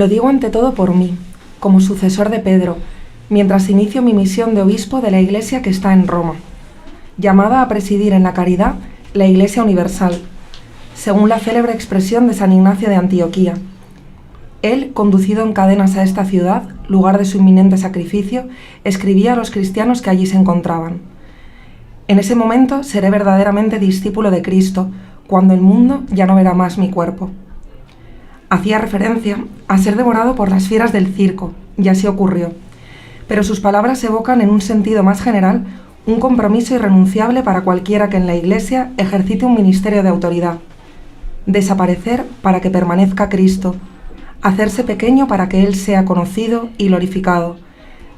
Lo digo ante todo por mí, como sucesor de Pedro, mientras inicio mi misión de obispo de la Iglesia que está en Roma, llamada a presidir en la caridad la Iglesia Universal, según la célebre expresión de San Ignacio de Antioquía. Él, conducido en cadenas a esta ciudad, lugar de su inminente sacrificio, escribía a los cristianos que allí se encontraban: en ese momento seré verdaderamente discípulo de Cristo, cuando el mundo ya no verá más mi cuerpo. Hacía referencia a ser devorado por las fieras del circo, y así ocurrió. Pero sus palabras evocan en un sentido más general un compromiso irrenunciable para cualquiera que en la Iglesia ejercite un ministerio de autoridad. Desaparecer para que permanezca Cristo, hacerse pequeño para que Él sea conocido y glorificado,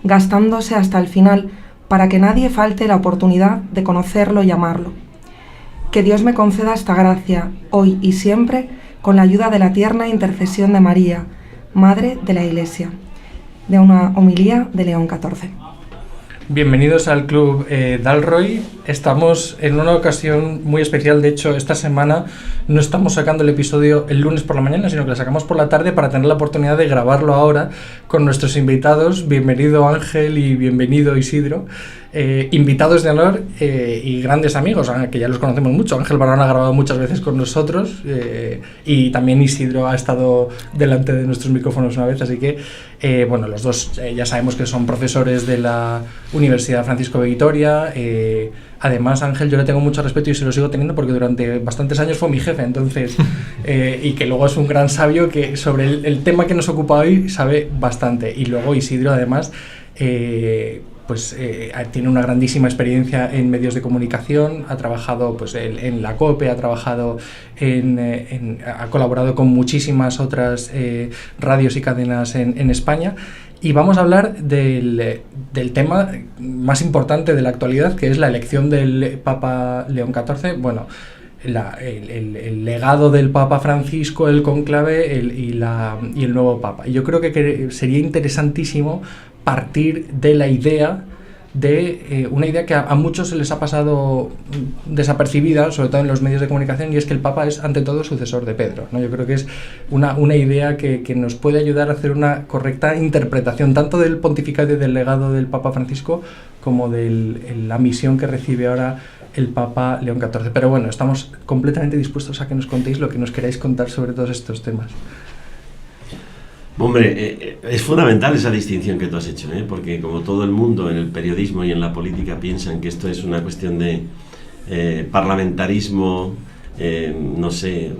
gastándose hasta el final para que nadie falte la oportunidad de conocerlo y amarlo. Que Dios me conceda esta gracia, hoy y siempre, con la ayuda de la tierna intercesión de María, Madre de la Iglesia. De una homilía de León XIV. Bienvenidos al Club Dalroy. Estamos en una ocasión muy especial. De hecho, esta semana no estamos sacando el episodio el lunes por la mañana, sino que lo sacamos por la tarde para tener la oportunidad de grabarlo ahora con nuestros invitados. Bienvenido Ángel y bienvenido Isidro. Invitados de honor y grandes amigos, que ya los conocemos mucho. Ángel Barón ha grabado muchas veces con nosotros y también Isidro ha estado delante de nuestros micrófonos una vez, así que bueno, los dos ya sabemos que son profesores de la Universidad Francisco de Vitoria. Además, Ángel, yo le tengo mucho respeto y se lo sigo teniendo porque durante bastantes años fue mi jefe, entonces y que luego es un gran sabio que sobre el tema que nos ocupa hoy sabe bastante. Y luego Isidro, además, tiene una grandísima experiencia en medios de comunicación, ha trabajado pues en la COPE, ha trabajado ha colaborado con muchísimas otras radios y cadenas en España, y vamos a hablar del tema más importante de la actualidad, que es la elección del Papa León XIV. Bueno, el legado del Papa Francisco, el cónclave y el nuevo Papa. Y yo creo que sería interesantísimo partir de la idea una idea que a muchos se les ha pasado desapercibida, sobre todo en los medios de comunicación, y es que el Papa es ante todo sucesor de Pedro, ¿no? Yo creo que es una idea que nos puede ayudar a hacer una correcta interpretación tanto del pontificado y del legado del Papa Francisco como de la misión que recibe ahora el Papa León XIV. Pero bueno, estamos completamente dispuestos a que nos contéis lo que nos queráis contar sobre todos estos temas. Hombre, es fundamental esa distinción que tú has hecho, porque como todo el mundo en el periodismo y en la política piensan que esto es una cuestión de parlamentarismo, no sé,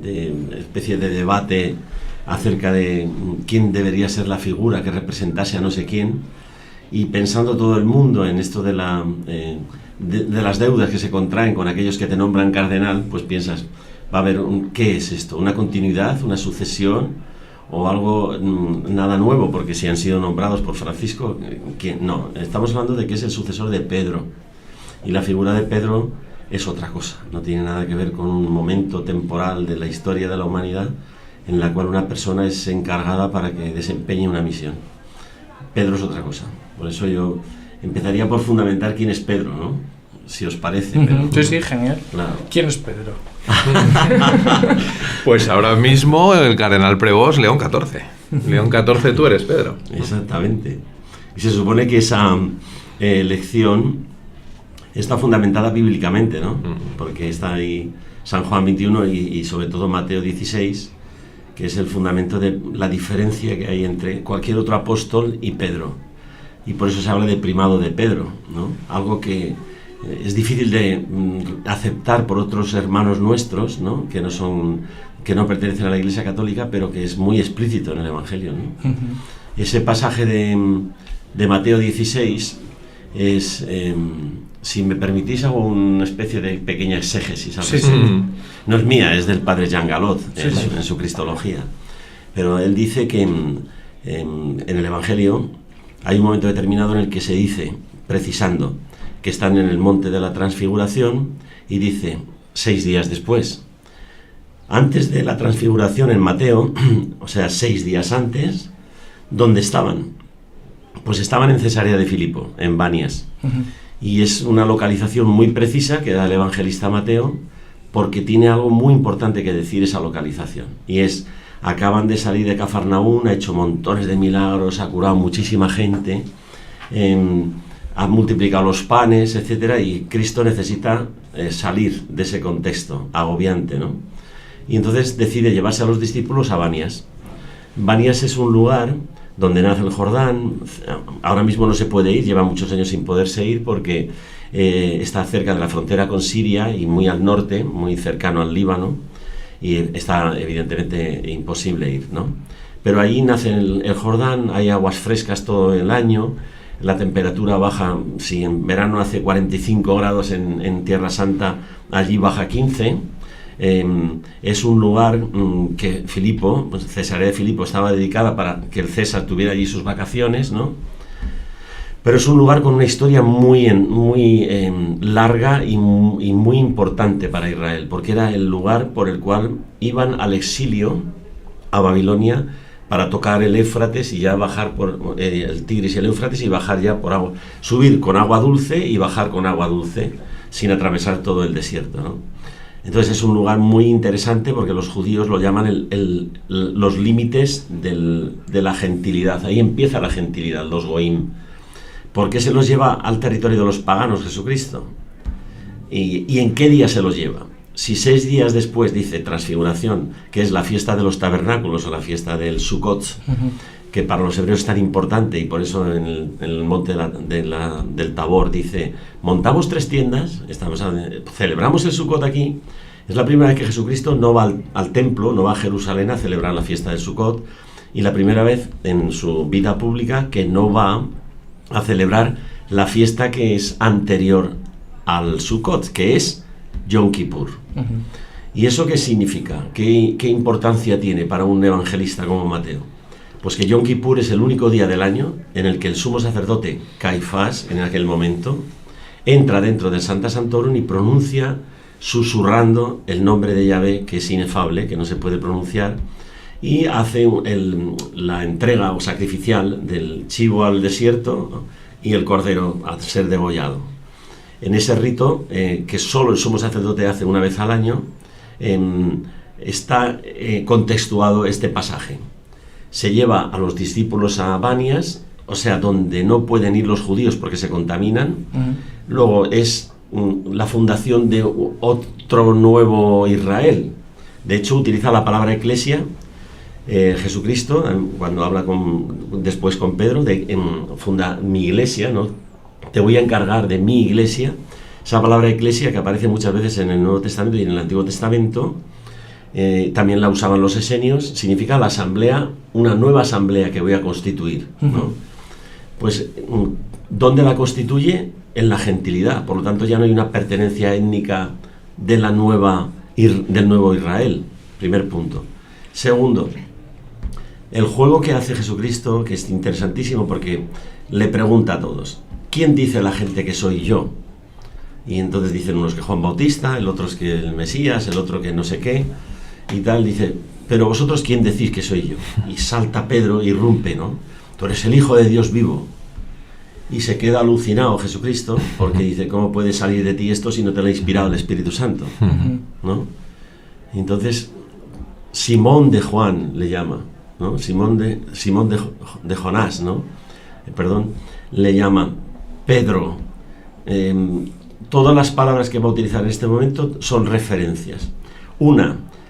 de especie de debate acerca de quién debería ser la figura que representase a no sé quién, y pensando todo el mundo en esto de las deudas que se contraen con aquellos que te nombran cardenal, pues piensas, va a haber ¿qué es esto? ¿Una continuidad? ¿Una sucesión? O algo nada nuevo, porque si han sido nombrados por Francisco, no, estamos hablando de que es el sucesor de Pedro, y la figura de Pedro es otra cosa, no tiene nada que ver con un momento temporal de la historia de la humanidad en la cual una persona es encargada para que desempeñe una misión. Pedro es otra cosa, por eso yo empezaría por fundamentar quién es Pedro, ¿no? Si os parece. Pero, sí, genial. Claro. ¿Quién es Pedro? Pues ahora mismo el cardenal Prevost, León XIV. León XIV, tú eres Pedro. Exactamente. Y se supone que esa elección está fundamentada bíblicamente, ¿no? Porque está ahí San Juan 21 y sobre todo Mateo 16, que es el fundamento de la diferencia que hay entre cualquier otro apóstol y Pedro. Y por eso se habla de primado de Pedro, ¿no? Algo que es difícil de aceptar por otros hermanos nuestros, ¿no? Que no pertenecen a la Iglesia Católica, pero que es muy explícito en el Evangelio, ¿no? Ese pasaje de Mateo 16 es, si me permitís, hago una especie de pequeña exégesis. Sí. No es mía, es del padre Jean Galot en su Cristología. Pero él dice que en el Evangelio hay un momento determinado en el que se dice, precisando, que están en el monte de la Transfiguración, y dice 6 días después. Antes de la Transfiguración en Mateo, o sea, 6 días antes, ¿dónde estaban? Pues estaban en Cesarea de Filipo, en Banias. Y es una localización muy precisa que da el evangelista Mateo, porque tiene algo muy importante que decir esa localización. Y es, acaban de salir de Cafarnaún, ha hecho montones de milagros, ha curado muchísima gente, ha multiplicado los panes, etcétera, y Cristo necesita salir de ese contexto agobiante, ¿no? Y entonces decide llevarse a los discípulos a Banias. Banias es un lugar donde nace el Jordán. Ahora mismo no se puede ir, lleva muchos años sin poderse ir porque está cerca de la frontera con Siria y muy al norte, muy cercano al Líbano, y está evidentemente imposible ir, ¿no? Pero ahí nace el Jordán, hay aguas frescas todo el año, la temperatura baja, si en verano hace 45 grados en Tierra Santa, allí baja 15. Es un lugar que Filipo, Cesarea de Filipo, estaba dedicada para que el César tuviera allí sus vacaciones, ¿no? Pero es un lugar con una historia muy larga y muy importante para Israel, porque era el lugar por el cual iban al exilio a Babilonia para tocar el Éufrates y ya bajar por el Tigris y el Éufrates y bajar ya por agua, subir con agua dulce y bajar con agua dulce sin atravesar todo el desierto, ¿no? Entonces es un lugar muy interesante porque los judíos lo llaman los límites de la gentilidad. Ahí empieza la gentilidad, los goim. ¿Por qué se los lleva al territorio de los paganos Jesucristo? ¿Y en qué día se los lleva? Si 6 días después, dice Transfiguración, que es la fiesta de los tabernáculos o la fiesta del Sukkot, que para los hebreos es tan importante, y por eso en el monte del Tabor dice, montamos 3 tiendas, celebramos el Sukkot aquí. Es la primera vez que Jesucristo no va al templo, no va a Jerusalén a celebrar la fiesta del Sukkot, y la primera vez en su vida pública que no va a celebrar la fiesta que es anterior al Sukkot, que es Yom Kippur. ¿Y eso qué significa? ¿Qué importancia tiene para un evangelista como Mateo? Pues que Yom Kippur es el único día del año en el que el sumo sacerdote Caifás, en aquel momento, entra dentro del Sancta Sanctorum y pronuncia, susurrando, el nombre de Yahvé, que es inefable, que no se puede pronunciar, y hace la entrega o sacrificial del chivo al desierto, ¿no? Y el cordero a ser degollado. En ese rito, que solo el sumo sacerdote hace una vez al año, está contextuado este pasaje. Se lleva a los discípulos a Banias, o sea, donde no pueden ir los judíos porque se contaminan. Luego es la fundación de otro nuevo Israel. De hecho, utiliza la palabra eclesia, Jesucristo, cuando habla después con Pedro, funda mi iglesia, ¿no? Te voy a encargar de mi iglesia. Esa palabra eclesia, que aparece muchas veces en el Nuevo Testamento y en el Antiguo Testamento, también la usaban los esenios, significa la asamblea, una nueva asamblea que voy a constituir, ¿no? Pues, ¿dónde la constituye? En la gentilidad. Por lo tanto, ya no hay una pertenencia étnica del nuevo Israel. Primer punto. Segundo, el juego que hace Jesucristo, que es interesantísimo porque le pregunta a todos, ¿quién dice la gente que soy yo? Y entonces dicen unos que Juan Bautista, el otro es que el Mesías, el otro que no sé qué, y tal. Dice, pero vosotros, ¿quién decís que soy yo? Y salta Pedro, irrumpe, ¿no? Tú eres el Hijo de Dios vivo. Y se queda alucinado Jesucristo, porque dice, ¿cómo puede salir de ti esto si no te lo ha inspirado el Espíritu Santo? ¿No? Entonces, Simón de Juan le llama, ¿no? Simón de Jonás, ¿no? Le llama Pedro. Todas las palabras que va a utilizar en este momento son referencias.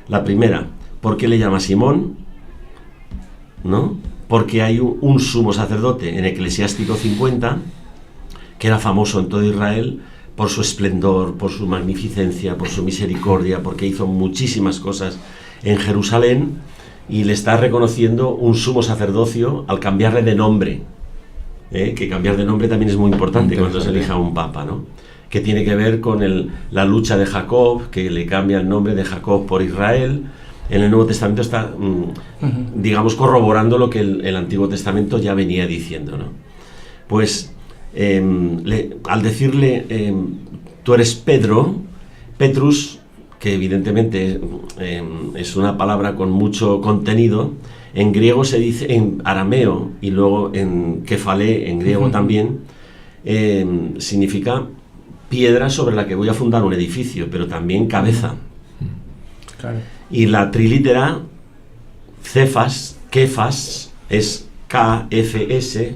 La primera, ¿por qué le llama Simón? ¿No? Porque hay un sumo sacerdote en Eclesiástico 50 que era famoso en todo Israel por su esplendor, por su magnificencia, por su misericordia, porque hizo muchísimas cosas en Jerusalén, y le está reconociendo un sumo sacerdocio al cambiarle de nombre, que cambiar de nombre también es muy importante cuando se elija un papa, ¿no? Que tiene que ver con la lucha de Jacob, que le cambia el nombre de Jacob por Israel. En el Nuevo Testamento está, digamos, corroborando lo que el Antiguo Testamento ya venía diciendo, ¿no? Pues al decirle, tú eres Pedro, Petrus, que evidentemente es una palabra con mucho contenido, en griego se dice, en arameo y luego en kefalé, en griego también, significa piedra sobre la que voy a fundar un edificio, pero también cabeza. Claro. Y la trilítera Cefas, Kefas, es KFS,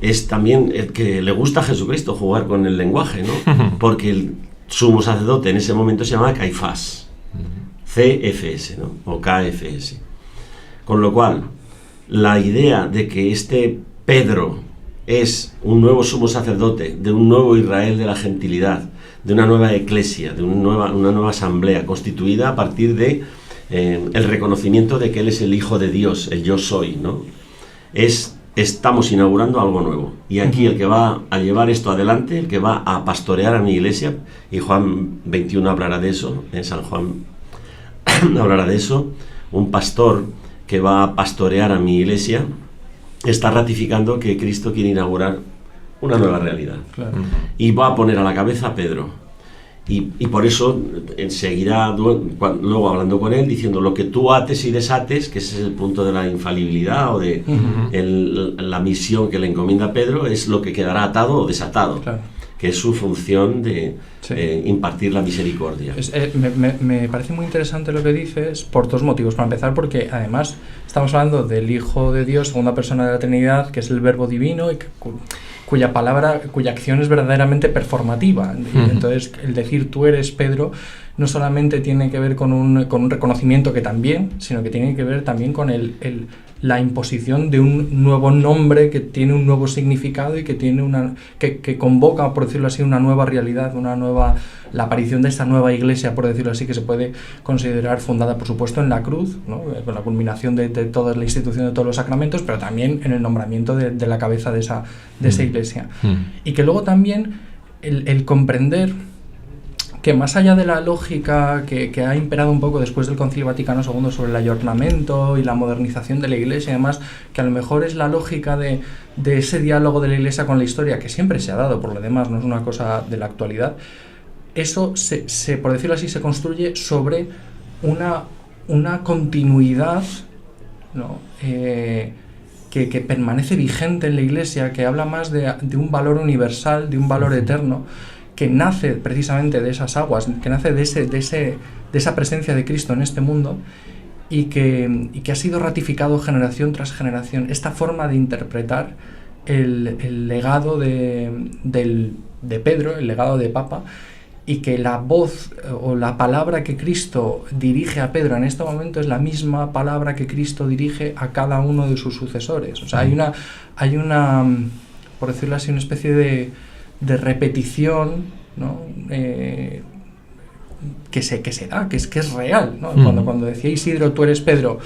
es también el que le gusta a Jesucristo jugar con el lenguaje, ¿no? Porque el sumo sacerdote en ese momento se llamaba Caifás, CFS, ¿no? O KFS. Con lo cual, la idea de que este Pedro es un nuevo sumo sacerdote de un nuevo Israel de la gentilidad, de una nueva eclesia, de una nueva asamblea constituida a partir de el reconocimiento de que Él es el Hijo de Dios, el yo soy, ¿no? Estamos inaugurando algo nuevo. Y aquí el que va a llevar esto adelante, el que va a pastorear a mi iglesia, y Juan 21 hablará de eso, en San Juan hablará de eso, un pastor que va a pastorear a mi iglesia, está ratificando que Cristo quiere inaugurar una nueva realidad. Claro. Y va a poner a la cabeza a Pedro. Y por eso seguirá luego hablando con él, diciendo lo que tú ates y desates, que ese es el punto de la infalibilidad o de la misión que le encomienda a Pedro, es lo que quedará atado o desatado. Claro. Que es su función de impartir la misericordia. Me parece muy interesante lo que dices por dos motivos. Para empezar, porque además estamos hablando del Hijo de Dios, segunda persona de la Trinidad, que es el Verbo divino y cuya acción es verdaderamente performativa. Entonces, el decir tú eres Pedro no solamente tiene que ver con un reconocimiento, que también, sino que tiene que ver también con la imposición de un nuevo nombre que tiene un nuevo significado y que tiene que convoca, por decirlo así, una nueva realidad, la aparición de esta nueva iglesia, por decirlo así, que se puede considerar fundada, por supuesto, en la cruz, ¿no? Con la culminación de toda la institución de todos los sacramentos, pero también en el nombramiento de la cabeza de esa iglesia. Y que luego también el comprender que más allá de la lógica que ha imperado un poco después del Concilio Vaticano II sobre el ayornamiento y la modernización de la Iglesia y demás, que a lo mejor es la lógica de ese diálogo de la Iglesia con la historia, que siempre se ha dado, por lo demás, no es una cosa de la actualidad, eso, por decirlo así, se construye sobre una continuidad, ¿no? Que permanece vigente en la Iglesia, que habla más de un valor universal, de un valor eterno, que nace precisamente de esas aguas, que nace de esa presencia de Cristo en este mundo y que ha sido ratificado generación tras generación. Esta forma de interpretar el legado de Pedro, el legado de Papa, y que la voz o la palabra que Cristo dirige a Pedro en este momento es la misma palabra que Cristo dirige a cada uno de sus sucesores. O sea, hay una por decirlo así, una especie de repetición, ¿no? Que se da, que es real, ¿no? Cuando decía Isidro, tú eres Pedro,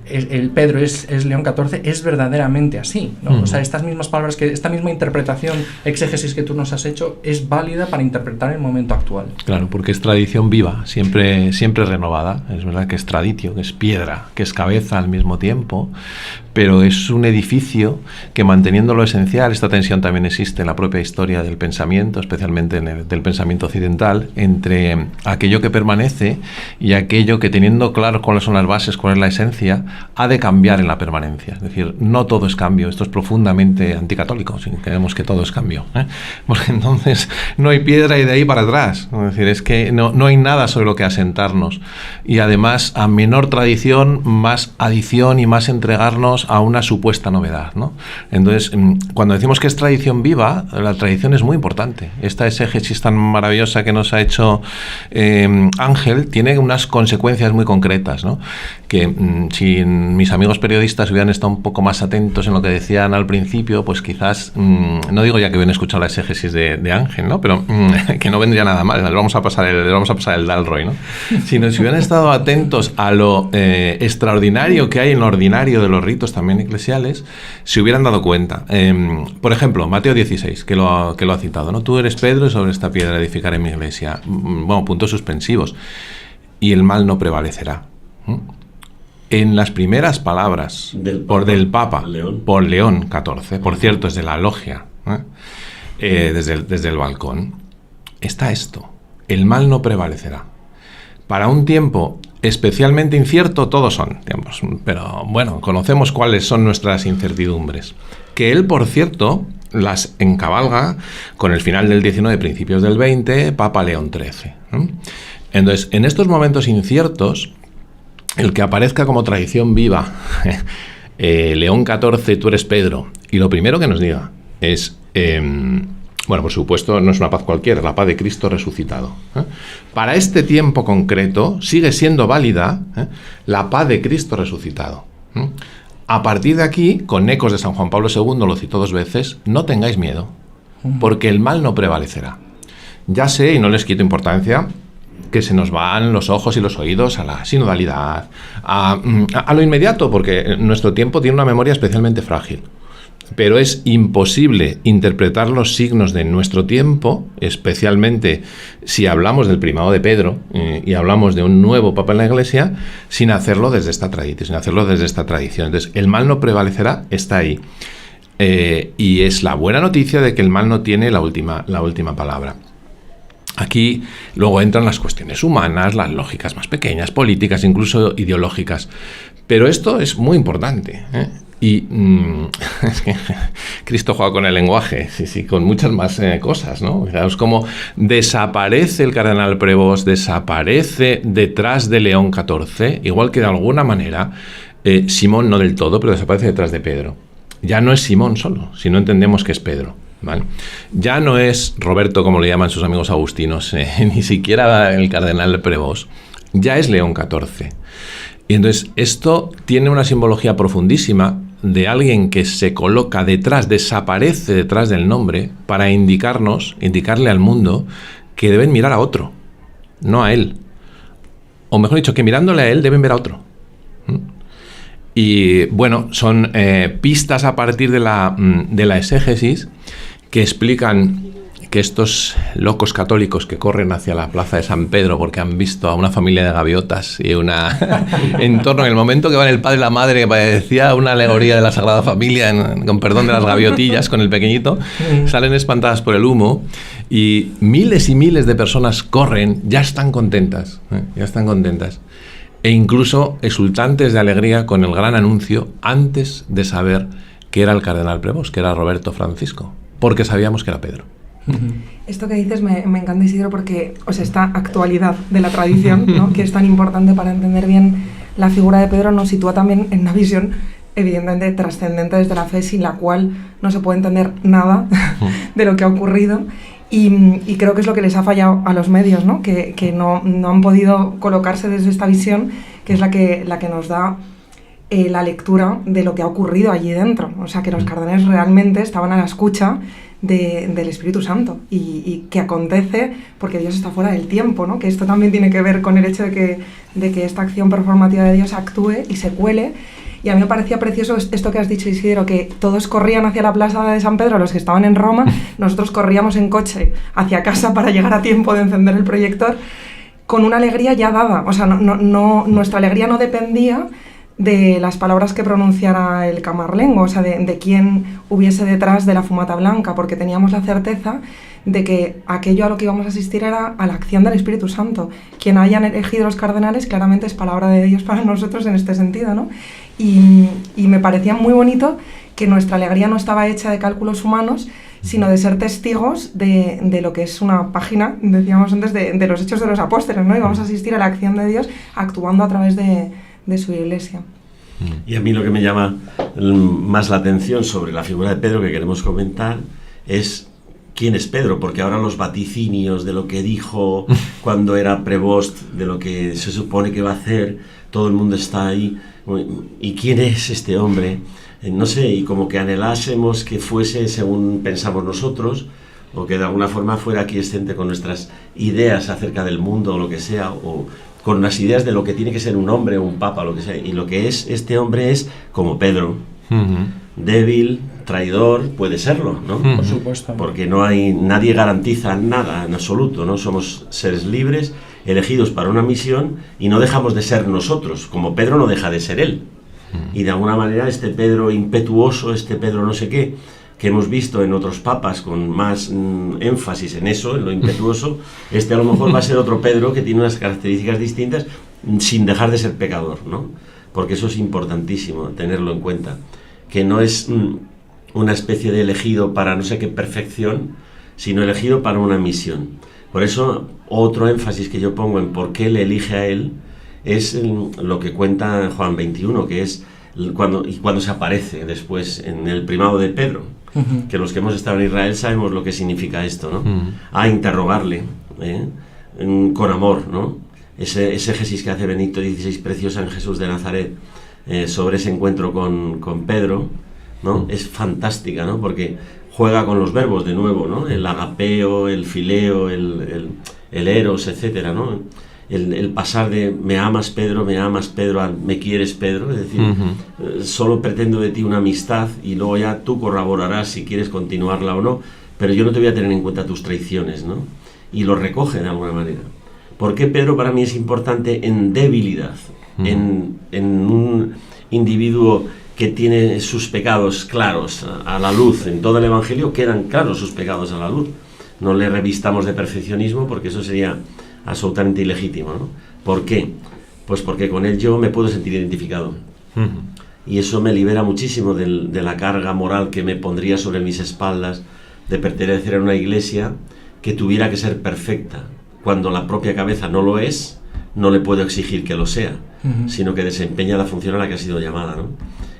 el Pedro es León XIV, es verdaderamente así, ¿no? O sea, estas mismas palabras, esta misma interpretación, exégesis que tú nos has hecho, es válida para interpretar el momento actual. Claro, porque es tradición viva, siempre renovada. Es verdad que es traditio, que es piedra, que es cabeza al mismo tiempo, pero es un edificio que, manteniendo lo esencial, esta tensión también existe en la propia historia del pensamiento, especialmente del pensamiento occidental, entre aquello que permanece y aquello que, teniendo claro cuáles son las bases, cuál es la esencia, ha de cambiar en la permanencia. Es decir, no todo es cambio. Esto es profundamente anticatólico, si creemos que todo es cambio, ¿eh? Porque entonces no hay piedra y de ahí para atrás. Es decir, es que no hay nada sobre lo que asentarnos. Y además, a menor tradición, más adición y más entregarnos a una supuesta novedad, ¿no? Entonces, cuando decimos que es tradición viva, la tradición es muy importante. Esta exégesis tan maravillosa que nos ha hecho Ángel tiene unas consecuencias muy concretas, ¿no? Que si mis amigos periodistas hubieran estado un poco más atentos en lo que decían al principio, pues quizás, no digo ya que hubieran escuchado la exégesis de Ángel, ¿no? Pero que no vendría nada mal, les vamos a pasar el Dalroy, ¿no? Sino si hubieran estado atentos a lo extraordinario que hay en lo ordinario de los ritos también eclesiales, se hubieran dado cuenta. Por ejemplo, Mateo 16, que lo ha citado, ¿no? Tú eres Pedro y sobre esta piedra edificaré mi iglesia. Bueno, puntos suspensivos. Y el mal no prevalecerá. En las primeras palabras del Papa, por León XIV, por cierto, es de la logia, desde el balcón, está esto: el mal no prevalecerá. Para un tiempo especialmente incierto, todos son tiempos, pero bueno, conocemos cuáles son nuestras incertidumbres, que él, por cierto, las encabalga con el final del 19, principios del 20, Papa León XIII, ¿no? Entonces, en estos momentos inciertos, el que aparezca como tradición viva, León XIV, tú eres Pedro, y lo primero que nos diga es, bueno, por supuesto, no es una paz cualquiera, es la paz de Cristo resucitado. Para este tiempo concreto sigue siendo válida la paz de Cristo resucitado. A partir de aquí, con ecos de San Juan Pablo II, lo citó 2 veces, no tengáis miedo, porque el mal no prevalecerá. Ya sé, y no les quito importancia, que se nos van los ojos y los oídos a la sinodalidad, a lo inmediato, porque nuestro tiempo tiene una memoria especialmente frágil. Pero es imposible interpretar los signos de nuestro tiempo, especialmente si hablamos del primado de Pedro y hablamos de un nuevo Papa en la Iglesia, sin hacerlo desde esta tradición, Entonces, el mal no prevalecerá, está ahí. Y es la buena noticia de que el mal no tiene la última palabra. Aquí luego entran las cuestiones humanas, las lógicas más pequeñas, políticas, incluso ideológicas. Pero esto es muy importante, Y es que Cristo juega con el lenguaje, sí, con muchas más cosas, ¿no? Fijaos cómo desaparece el cardenal Prevost, desaparece detrás de León XIV, igual que de alguna manera Simón, no del todo, pero desaparece detrás de Pedro. Ya no es Simón solo, si no entendemos que es Pedro, ¿vale? Ya no es Roberto, como le llaman sus amigos agustinos, ni siquiera el cardenal Prevost, ya es León XIV. Y entonces esto tiene una simbología profundísima de alguien que se coloca detrás, desaparece detrás del nombre para indicarle al mundo que deben mirar a otro, no a él. O mejor dicho, que mirándole a él deben ver a otro. Y bueno, son pistas a partir de la exégesis que explican que estos locos católicos que corren hacia la plaza de San Pedro porque han visto a una familia de gaviotas y en torno, en el momento que van el padre y la madre, que parecía una alegoría de la Sagrada Familia, con perdón de las gaviotillas, con el pequeñito, salen espantadas por el humo y miles de personas corren, ya están contentas, e incluso exultantes de alegría con el gran anuncio antes de saber que era el cardenal Prevost, que era Roberto Francisco, porque sabíamos que era Pedro. Esto que dices me encanta, Isidro, porque esta actualidad de la tradición, ¿no?, que es tan importante para entender bien la figura de Pedro, nos sitúa también en una visión evidentemente trascendente desde la fe, sin la cual no se puede entender nada de lo que ha ocurrido. Y creo que es lo que les ha fallado a los medios, ¿no? Que no han podido colocarse desde esta visión, que es la que nos da la lectura de lo que ha ocurrido allí dentro. O sea, que los cardenales realmente estaban a la escucha del Espíritu Santo y que acontece porque Dios está fuera del tiempo, ¿no? Que esto también tiene que ver con el hecho de que esta acción performativa de Dios actúe y se cuele. Y a mí me parecía precioso esto que has dicho, Isidro, que todos corrían hacia la plaza de San Pedro, los que estaban en Roma, nosotros corríamos en coche hacia casa para llegar a tiempo de encender el proyector, con una alegría ya dada. O sea, nuestra alegría no dependía de las palabras que pronunciara el camarlengo, o sea, de quién hubiese detrás de la fumata blanca, porque teníamos la certeza de que aquello a lo que íbamos a asistir era a la acción del Espíritu Santo. Quien hayan elegido los cardenales claramente es palabra de Dios para nosotros en este sentido, ¿no? Y me parecía muy bonito que nuestra alegría no estaba hecha de cálculos humanos, sino de ser testigos de lo que es una página, decíamos antes, de los Hechos de los Apóstoles, ¿no? Y vamos a asistir a la acción de Dios actuando a través de su Iglesia. Y a mí lo que me llama más la atención sobre la figura de Pedro que queremos comentar es quién es Pedro, porque ahora los vaticinios de lo que dijo cuando era Prevost, de lo que se supone que va a hacer, todo el mundo está ahí. ¿Y quién es este hombre? No sé, y como que anhelásemos que fuese según pensamos nosotros, o que de alguna forma fuera aquiescente con nuestras ideas acerca del mundo o lo que sea, o con las ideas de lo que tiene que ser un hombre o un papa o lo que sea. Y lo que es este hombre es como Pedro, débil, traidor, puede serlo, ¿no? Por supuesto. Porque nadie garantiza nada en absoluto, ¿no? Somos seres libres, elegidos para una misión y no dejamos de ser nosotros, como Pedro no deja de ser él. Y de alguna manera este Pedro impetuoso, este Pedro no sé qué, que hemos visto en otros papas con más énfasis en eso, en lo impetuoso, a lo mejor va a ser otro Pedro que tiene unas características distintas sin dejar de ser pecador, ¿no? Porque eso es importantísimo tenerlo en cuenta, que no es una especie de elegido para no sé qué perfección, sino elegido para una misión. Por eso otro énfasis que yo pongo en por qué le elige a él es lo que cuenta Juan 21, que es cuando se aparece después en el primado de Pedro, que los que hemos estado en Israel sabemos lo que significa esto, ¿no? A interrogarle con amor, ¿no? Ese exégesis que hace Benedicto XVI preciosa en Jesús de Nazaret sobre ese encuentro con Pedro, ¿no? Es fantástica, ¿no? Porque juega con los verbos de nuevo, ¿no? El agapeo, el fileo, el eros, etcétera, ¿no? El pasar de me amas Pedro a me quieres Pedro, es decir, solo pretendo de ti una amistad y luego ya tú corroborarás si quieres continuarla o no, pero yo no te voy a tener en cuenta tus traiciones, ¿no? Y lo recoge de alguna manera. ¿Por qué Pedro para mí es importante en debilidad? En un individuo que tiene sus pecados claros a la luz, en todo el Evangelio quedan claros sus pecados a la luz. No le revistamos de perfeccionismo porque eso sería absolutamente ilegítimo, ¿no? ¿Por qué? Pues porque con él yo me puedo sentir identificado. Y eso me libera muchísimo de la carga moral que me pondría sobre mis espaldas de pertenecer a una iglesia que tuviera que ser perfecta. Cuando la propia cabeza no lo es, no le puedo exigir que lo sea, sino que desempeña la función a la que ha sido llamada, ¿no?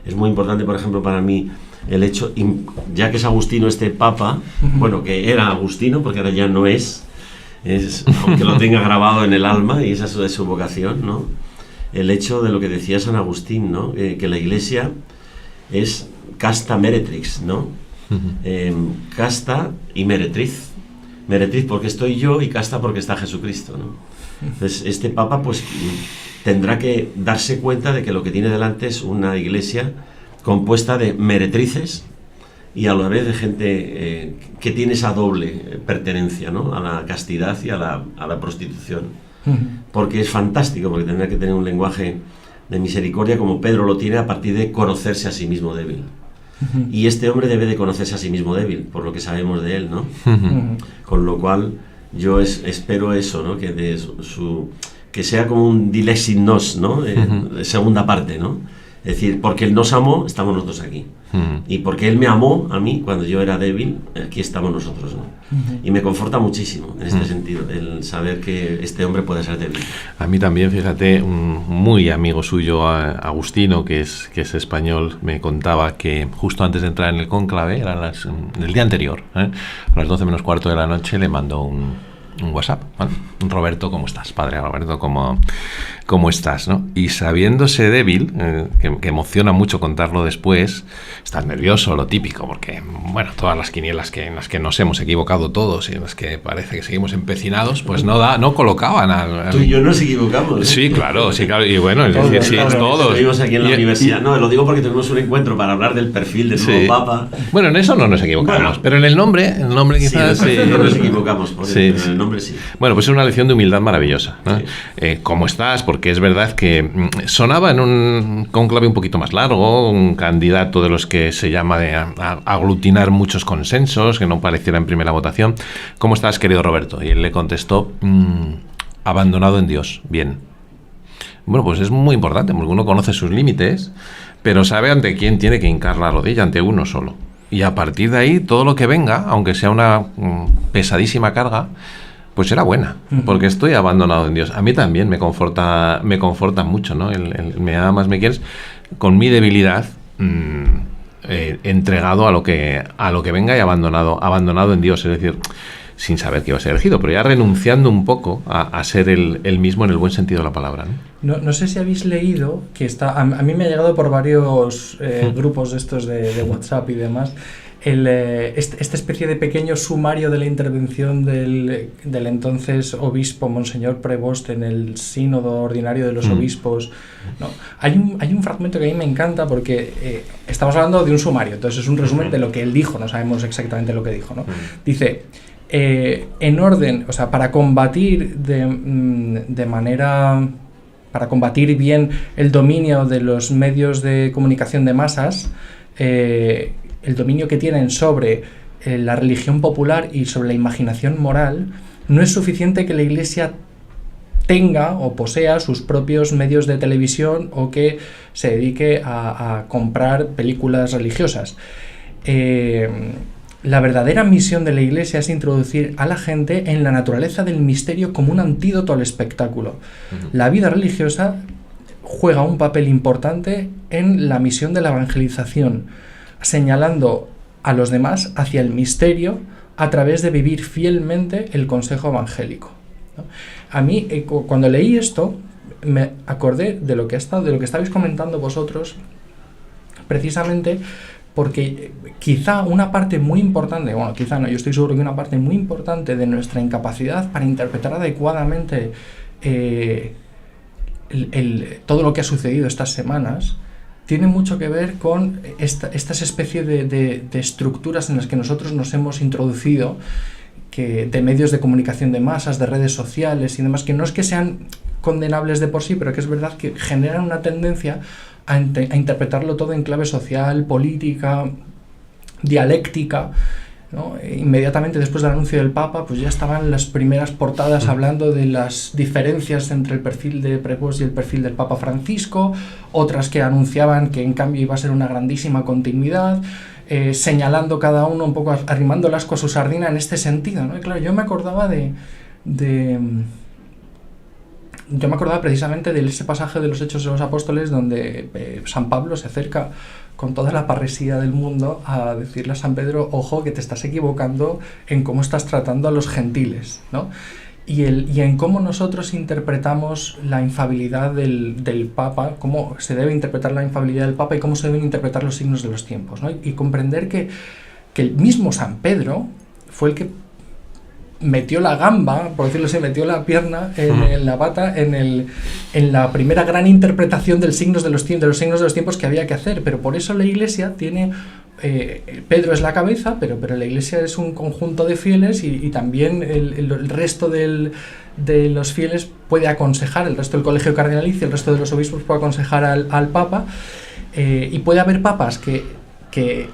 Es muy importante, por ejemplo, para mí el hecho, ya que es Agustino este papa, bueno, que era Agustino, porque ahora ya no es, aunque lo tenga grabado en el alma, y esa es su vocación, ¿no? El hecho de lo que decía San Agustín, ¿no? Que la iglesia es casta meretrix, ¿no? Casta y meretriz. Meretriz porque estoy yo y casta porque está Jesucristo, ¿no? Entonces este papa pues tendrá que darse cuenta de que lo que tiene delante es una iglesia compuesta de meretrices y a la vez de gente que tiene esa doble pertenencia, ¿no? A la castidad y a la prostitución. Porque es fantástico, porque tendrá que tener un lenguaje de misericordia como Pedro lo tiene a partir de conocerse a sí mismo débil. Y este hombre debe de conocerse a sí mismo débil, por lo que sabemos de él, ¿no? Con lo cual yo espero eso, ¿no? Que de que sea como un dilexit nos, ¿no? De segunda parte, ¿no? Es decir, porque Él nos amó, estamos nosotros aquí. Y porque Él me amó a mí cuando yo era débil, aquí estamos nosotros, ¿no? Y me conforta muchísimo en este sentido, el saber que este hombre puede ser débil. A mí también, fíjate, un muy amigo suyo, Agustino, que es español, me contaba que justo antes de entrar en el cónclave, el día anterior, a las 12 menos cuarto de la noche, le mandó un WhatsApp, ¿vale? Roberto, ¿cómo estás? Padre Roberto, ¿cómo estás? ¿No? Y sabiéndose débil, que emociona mucho contarlo después, estás nervioso, lo típico, porque, bueno, todas las quinielas en las que nos hemos equivocado todos y en las que parece que seguimos empecinados, pues no colocaban Tú y yo nos equivocamos, ¿eh? Sí, claro, y bueno, es decir, sí, todos. Estuvimos aquí en la universidad, no, lo digo porque tuvimos un encuentro para hablar del perfil del nuevo Papa. Bueno, en eso no nos equivocamos, bueno, pero en el nombre quizás sí, no nos equivocamos, porque en el nombre sí. Bueno, pues es una lección de humildad maravillosa, ¿no? Sí. ¿Cómo estás? Porque es verdad que sonaba en un cónclave un poquito más largo, un candidato de los que se llama de aglutinar muchos consensos, que no pareciera en primera votación. ¿Cómo estás, querido Roberto? Y él le contestó, abandonado en Dios, bien. Bueno, pues es muy importante, porque uno conoce sus límites, pero sabe ante quién tiene que hincar la rodilla, ante uno solo. Y a partir de ahí, todo lo que venga, aunque sea una pesadísima carga, pues será buena, porque estoy abandonado en Dios. A mí también me conforta mucho, ¿no? El me amas, me quieres, con mi debilidad, entregado a lo que venga y abandonado en Dios, es decir, sin saber que iba a ser elegido, pero ya renunciando un poco a ser el mismo en el buen sentido de la palabra, ¿no? No sé si habéis leído, que está a mí me ha llegado por varios grupos de estos de WhatsApp y demás, esta especie de pequeño sumario de la intervención del entonces obispo Monseñor Prevost en el sínodo ordinario de los obispos, ¿no? Hay un fragmento que a mí me encanta porque estamos hablando de un sumario, entonces es un resumen de lo que él dijo, no sabemos exactamente lo que dijo, ¿no? Dice, en orden, o sea, para combatir para combatir bien el dominio de los medios de comunicación de masas, el dominio que tienen sobre la religión popular y sobre la imaginación moral, no es suficiente que la Iglesia tenga o posea sus propios medios de televisión o que se dedique a comprar películas religiosas. la verdadera misión de la Iglesia es introducir a la gente en la naturaleza del misterio como un antídoto al espectáculo. La vida religiosa juega un papel importante en la misión de la evangelización, señalando a los demás hacia el misterio a través de vivir fielmente el consejo evangélico, ¿no? A mí, cuando leí esto, me acordé de lo que estabais comentando vosotros, precisamente porque quizá una parte muy importante, bueno, quizá no, yo estoy seguro que una parte muy importante de nuestra incapacidad para interpretar adecuadamente todo lo que ha sucedido estas semanas tiene mucho que ver con estas especies de estructuras en las que nosotros nos hemos introducido, de medios de comunicación de masas, de redes sociales y demás, que no es que sean condenables de por sí, pero que es verdad que generan una tendencia a interpretarlo todo en clave social, política, dialéctica, ¿no? Inmediatamente después del anuncio del Papa, pues ya estaban las primeras portadas hablando de las diferencias entre el perfil de Prevost y el perfil del Papa Francisco, otras que anunciaban que en cambio iba a ser una grandísima continuidad, señalando cada uno un poco, arrimando el asco a su sardina en este sentido, ¿no? Y claro, yo me acordaba precisamente de ese pasaje de los Hechos de los Apóstoles donde San Pablo se acerca con toda la parresía del mundo a decirle a San Pedro: ojo, que te estás equivocando en cómo estás tratando a los gentiles, ¿no? Y en cómo nosotros interpretamos la infalibilidad del Papa, cómo se debe interpretar la infalibilidad del Papa y cómo se deben interpretar los signos de los tiempos, ¿no? Y comprender que el mismo San Pedro fue el que metió la gamba, por decirlo así, metió la pierna en la pata en la primera gran interpretación de los signos de los tiempos que había que hacer. Pero por eso la Iglesia tiene... Pedro es la cabeza, pero la Iglesia es un conjunto de fieles y también el resto de los fieles puede aconsejar, el resto del colegio cardinalicio, el resto de los obispos puede aconsejar al Papa, y puede haber papas que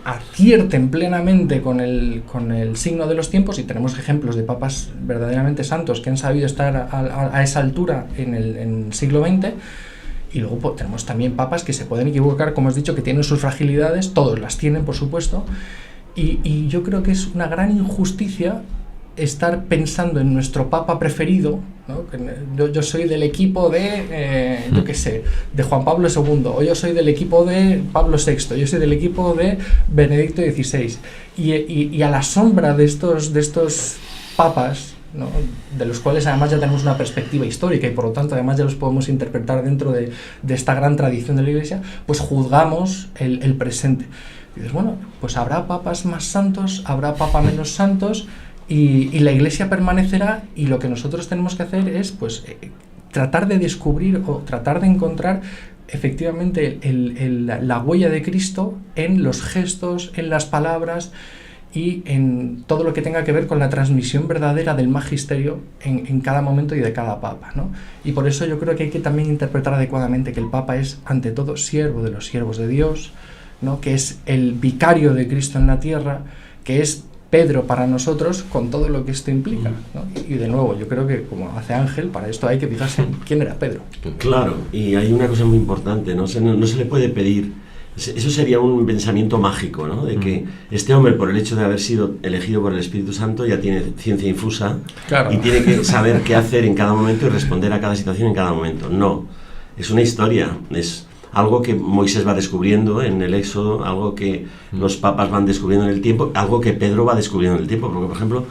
acierten plenamente con el signo de los tiempos, y tenemos ejemplos de papas verdaderamente santos que han sabido estar a esa altura en el siglo XX. Y luego tenemos también papas que se pueden equivocar, como has dicho, que tienen sus fragilidades, todos las tienen, por supuesto, y yo creo que es una gran injusticia estar pensando en nuestro papa preferido, ¿no? Yo soy del equipo de, de Juan Pablo II, o yo soy del equipo de Pablo VI, yo soy del equipo de Benedicto XVI, y a la sombra de estos papas, ¿no? De los cuales además ya tenemos una perspectiva histórica y por lo tanto además ya los podemos interpretar dentro de esta gran tradición de la Iglesia, pues juzgamos el presente. Y dices, bueno, pues habrá papas más santos, habrá papas menos santos, y la Iglesia permanecerá, y lo que nosotros tenemos que hacer es pues tratar de descubrir o tratar de encontrar efectivamente la huella de Cristo en los gestos, en las palabras y en todo lo que tenga que ver con la transmisión verdadera del magisterio en cada momento y de cada papa, ¿no? Y por eso yo creo que hay que también interpretar adecuadamente que el Papa es, ante todo, siervo de los siervos de Dios, ¿no? Que es el vicario de Cristo en la tierra, que es Pedro para nosotros, con todo lo que esto implica, ¿no? Y de nuevo, yo creo que, como hace Ángel, para esto hay que fijarse en quién era Pedro. Claro, y hay una cosa muy importante, no se le puede pedir. Eso sería un pensamiento mágico, ¿no? De que este hombre, por el hecho de haber sido elegido por el Espíritu Santo, ya tiene ciencia infusa, claro, y tiene que saber qué hacer en cada momento y responder a cada situación en cada momento. No, es una historia, es algo que Moisés va descubriendo en el Éxodo, algo que los papas van descubriendo en el tiempo, algo que Pedro va descubriendo en el tiempo. Porque, por ejemplo,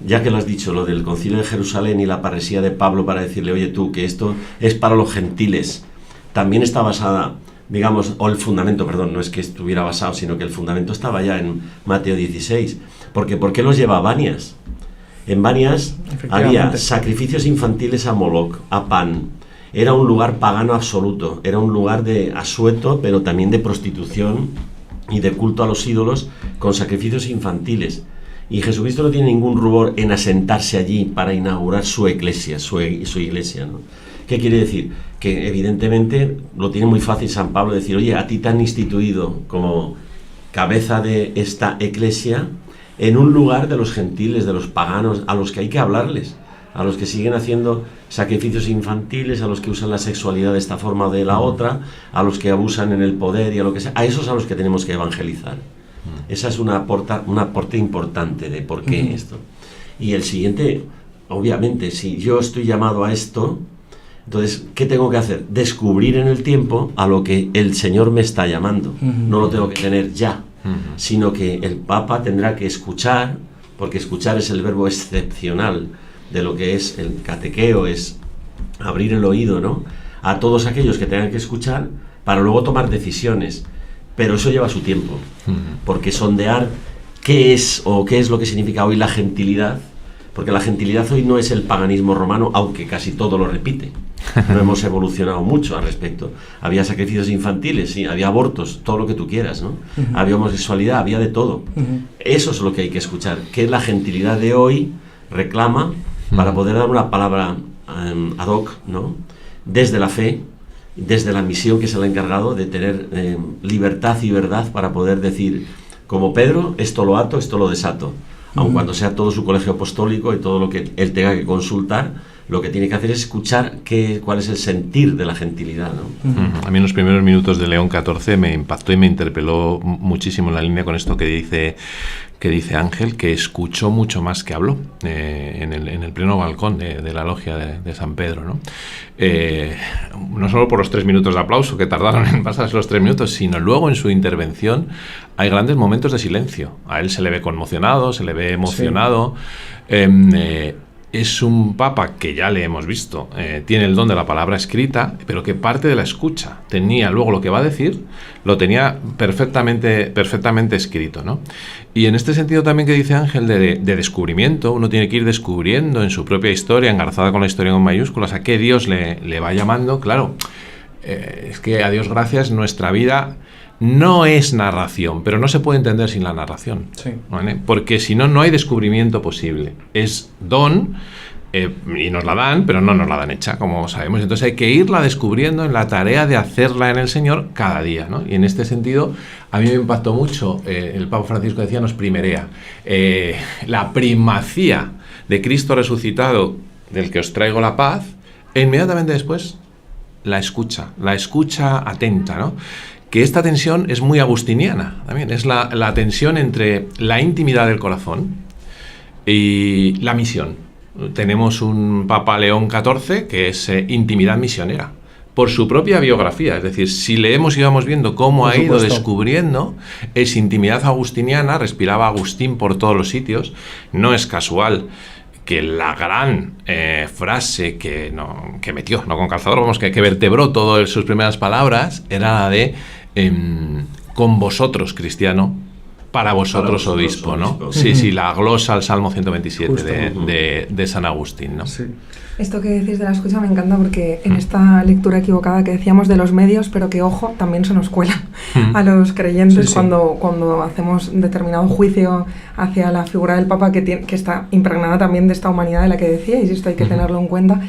ya que lo has dicho, lo del Concilio de Jerusalén y la parresía de Pablo para decirle, oye tú, que esto es para los gentiles, también está basada, digamos, o el fundamento, perdón, no es que estuviera basado, sino que el fundamento estaba ya en Mateo 16. Porque ¿por qué los lleva a Banias? En Banias había sacrificios infantiles a Moloch, a Pan. Era un lugar pagano absoluto, era un lugar de asueto, pero también de prostitución y de culto a los ídolos con sacrificios infantiles. Y Jesucristo no tiene ningún rubor en asentarse allí para inaugurar su iglesia, su iglesia, ¿no? ¿Qué quiere decir? Que evidentemente lo tiene muy fácil San Pablo decir, oye, a ti te han instituido como cabeza de esta iglesia en un lugar de los gentiles, de los paganos, a los que hay que hablarles, a los que siguen haciendo sacrificios infantiles, a los que usan la sexualidad de esta forma o de la otra, a los que abusan en el poder y a lo que sea, a esos a los que tenemos que evangelizar. Esa es un aporte importante de por qué esto. Y el siguiente, obviamente, si yo estoy llamado a esto, entonces, ¿qué tengo que hacer? Descubrir en el tiempo a lo que el Señor me está llamando. No lo tengo que tener ya, sino que el Papa tendrá que escuchar, porque escuchar es el verbo excepcional de lo que es el catequeo, es abrir el oído, ¿no?, a todos aquellos que tengan que escuchar para luego tomar decisiones. Pero eso lleva su tiempo, porque sondear qué es lo que significa hoy la gentilidad, porque la gentilidad hoy no es el paganismo romano, aunque casi todo lo repite. No hemos evolucionado mucho al respecto. Había sacrificios infantiles, sí, había abortos, todo lo que tú quieras, ¿no? Había homosexualidad, había de todo. Eso es lo que hay que escuchar, que la gentilidad de hoy reclama para poder dar una palabra ad hoc, ¿no?, desde la fe, desde la misión que se le ha encargado de tener libertad y verdad para poder decir, como Pedro, esto lo ato, esto lo desato. Aun cuando sea todo su colegio apostólico y todo lo que él tenga que consultar, lo que tiene que hacer es escuchar cuál es el sentir de la gentilidad, ¿no? A mí en los primeros minutos de León XIV me impactó y me interpeló muchísimo en la línea con esto que dice Ángel, que escuchó mucho más que habló en el pleno balcón de la logia de San Pedro, ¿no? No solo por los 3 minutos de aplauso que tardaron en pasarse los 3 minutos, sino luego en su intervención hay grandes momentos de silencio. A él se le ve conmocionado, se le ve emocionado. Sí. Es un papa que ya le hemos visto, tiene el don de la palabra escrita, pero que parte de la escucha. Tenía luego lo que va a decir, lo tenía perfectamente escrito, ¿no? Y en este sentido también que dice Ángel de descubrimiento, uno tiene que ir descubriendo en su propia historia, engarzada con la historia con mayúsculas, a qué Dios le va llamando. Claro, es que a Dios gracias nuestra vida no es narración, pero no se puede entender sin la narración, sí, ¿vale? Porque si no, no hay descubrimiento posible. Es don, y nos la dan, pero no nos la dan hecha, como sabemos. Entonces hay que irla descubriendo en la tarea de hacerla en el Señor cada día, ¿no? Y en este sentido, a mí me impactó mucho, el Papa Francisco decía, nos primerea, la primacía de Cristo resucitado, del que os traigo la paz, e inmediatamente después la escucha atenta, ¿no? Que esta tensión es muy agustiniana también, es la tensión entre la intimidad del corazón y la misión. Tenemos un Papa León XIV que es intimidad misionera, por su propia biografía, es decir, si leemos y vamos viendo cómo ha ido descubriendo, es intimidad agustiniana, respiraba Agustín por todos los sitios, no es casual que la gran frase que metió, no con calzador, vamos, que vertebró todas sus primeras palabras, era la de con vosotros, cristiano, para vosotros, obispo, ¿no? Sí, la glosa al Salmo 127 de San Agustín, ¿no? Sí. Esto que decís de la escucha me encanta porque en esta lectura equivocada que decíamos de los medios, pero que, ojo, también se nos cuela a los creyentes cuando hacemos determinado juicio hacia la figura del Papa que está impregnada también de esta humanidad de la que decíais, y esto hay que tenerlo en cuenta.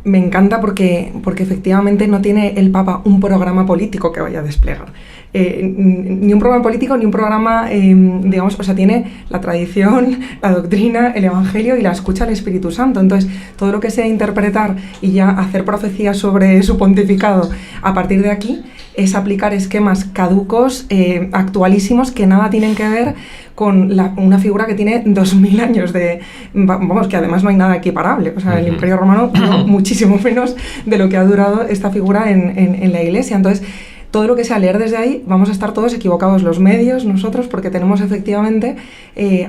Me encanta porque efectivamente no tiene el Papa un programa político que vaya a desplegar. Ni un programa político, ni un programa, digamos, o sea, tiene la tradición, la doctrina, el Evangelio y la escucha al Espíritu Santo. Entonces, todo lo que sea interpretar y ya hacer profecías sobre su pontificado a partir de aquí es aplicar esquemas caducos, actualísimos, que nada tienen que ver con una figura que tiene 2000 años vamos, que además no hay nada equiparable. O sea, el Imperio Romano duró muchísimo menos de lo que ha durado esta figura en la Iglesia. Entonces, todo lo que sea leer desde ahí, vamos a estar todos equivocados, los medios, nosotros, porque tenemos efectivamente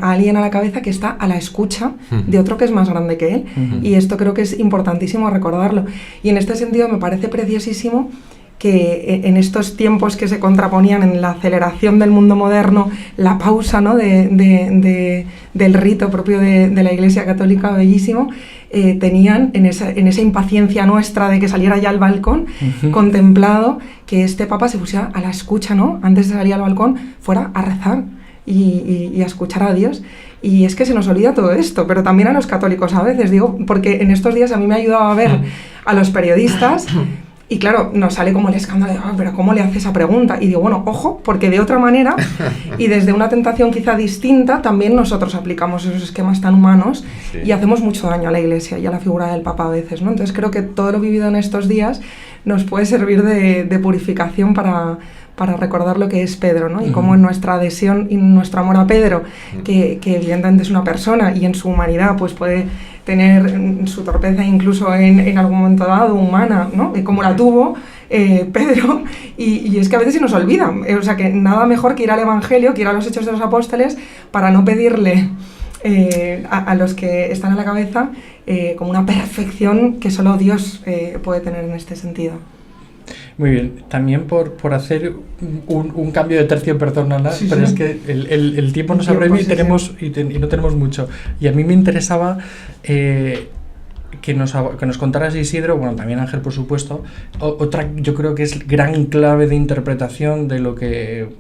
a alguien a la cabeza que está a la escucha de otro que es más grande que él. Y esto creo que es importantísimo recordarlo. Y en este sentido me parece preciosísimo que en estos tiempos que se contraponían en la aceleración del mundo moderno, la pausa, ¿no?, del rito propio de la Iglesia Católica, bellísimo, tenían en esa impaciencia nuestra de que saliera ya al balcón, contemplado que este Papa se pusiera a la escucha, ¿no?, antes de salir al balcón, fuera a rezar y a escuchar a Dios. Y es que se nos olvida todo esto, pero también a los católicos a veces, digo, porque en estos días a mí me ha ayudado a ver a los periodistas. Y claro, nos sale como el escándalo de, pero ¿cómo le hace esa pregunta? Y digo, bueno, ojo, porque de otra manera, y desde una tentación quizá distinta, también nosotros aplicamos esos esquemas tan humanos y hacemos mucho daño a la Iglesia y a la figura del Papa a veces, ¿no? Entonces creo que todo lo vivido en estos días nos puede servir de purificación para para recordar lo que es Pedro, ¿no? Y cómo en nuestra adhesión y nuestro amor a Pedro, que evidentemente es una persona y en su humanidad pues puede tener su torpeza incluso en algún momento dado humana, ¿no? De cómo la tuvo Pedro, y es que a veces se nos olvida, o sea que nada mejor que ir al Evangelio, que ir a los Hechos de los Apóstoles, para no pedirle a los que están a la cabeza como una perfección que solo Dios puede tener en este sentido. Muy bien, también por hacer un cambio de tercio, perdónala, sí, pero sí. es que el tiempo nos apremia y no tenemos mucho. Y a mí me interesaba que nos contaras, Isidro, bueno, también Ángel, por supuesto, otra, yo creo que es gran clave de interpretación de lo que,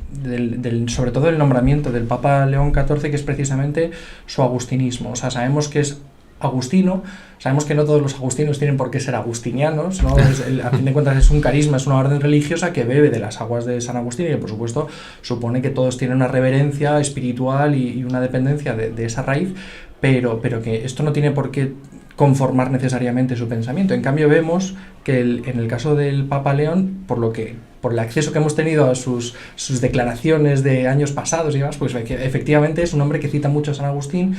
sobre todo el nombramiento del Papa León XIV, que es precisamente su agustinismo. O sea, sabemos que es agustino, sabemos que no todos los agustinos tienen por qué ser agustinianos, ¿no? A fin de cuentas es un carisma, es una orden religiosa que bebe de las aguas de San Agustín y, por supuesto, supone que todos tienen una reverencia espiritual y una dependencia de esa raíz, pero que esto no tiene por qué conformar necesariamente su pensamiento. En cambio, vemos que en el caso del Papa León, por el acceso que hemos tenido a sus declaraciones de años pasados y demás, pues efectivamente es un hombre que cita mucho a San Agustín.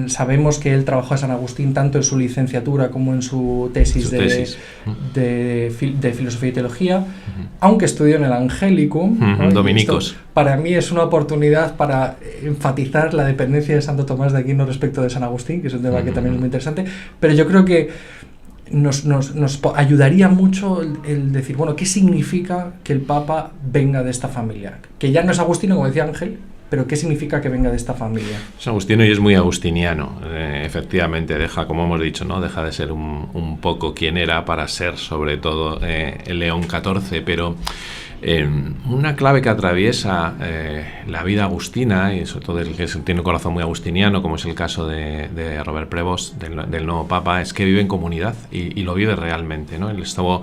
Sabemos que él trabajó a San Agustín tanto en su licenciatura como en su tesis de filosofía y teología, aunque estudió en el Angélicum, ¿no? Dominicos. Esto, para mí es una oportunidad para enfatizar la dependencia de Santo Tomás de Aquino respecto de San Agustín, que es un tema que también es muy interesante, pero yo creo que nos ayudaría mucho el decir, bueno, ¿qué significa que el Papa venga de esta familia? Que ya no es agustino, como decía Ángel, pero ¿qué significa que venga de esta familia? Es agustino y es muy agustiniano, efectivamente, como hemos dicho, ¿no? Deja de ser un poco quien era para ser, sobre todo, el León XIV, pero una clave que atraviesa la vida agustina, y sobre todo el que tiene un corazón muy agustiniano, como es el caso de Robert Prevost, del nuevo Papa, es que vive en comunidad y lo vive realmente, ¿no? Él estuvo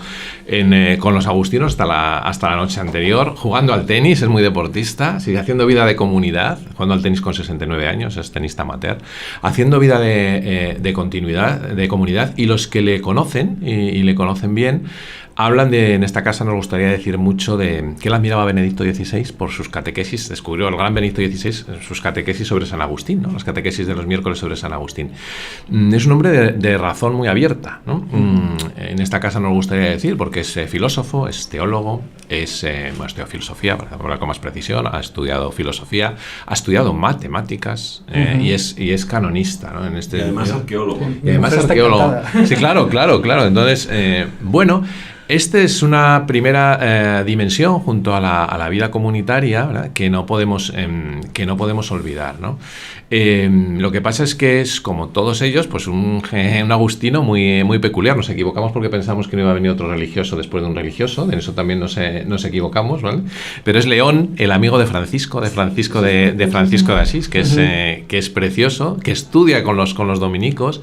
con los agustinos hasta la noche anterior, jugando al tenis, es muy deportista, sigue haciendo vida de comunidad, jugando al tenis con 69 años, es tenista amateur, haciendo vida de continuidad, de comunidad, y los que le conocen y le conocen bien, hablan en esta casa nos gustaría decir mucho de que él admiraba a Benedicto XVI por sus catequesis, descubrió el gran Benedicto XVI, sus catequesis sobre San Agustín, ¿no? Las catequesis de los miércoles sobre San Agustín. Es un hombre de razón muy abierta, ¿no? En esta casa nos gustaría decir, porque es filósofo, es teólogo, ha estudiado filosofía, para hablar con más precisión, ha estudiado filosofía, ha estudiado matemáticas y es canonista, ¿no? En este, y además arqueólogo. Y además arqueólogo. Sí, claro. Entonces, bueno, esta es una primera dimensión junto a la vida comunitaria, ¿verdad? que no podemos olvidar, ¿no? Lo que pasa es que es, como todos ellos, pues un agustino muy, muy peculiar. Nos equivocamos porque pensamos que no iba a venir otro religioso después de un religioso, en eso también nos equivocamos, ¿vale? Pero es León, el amigo de Francisco de Asís, que es precioso, que estudia con los dominicos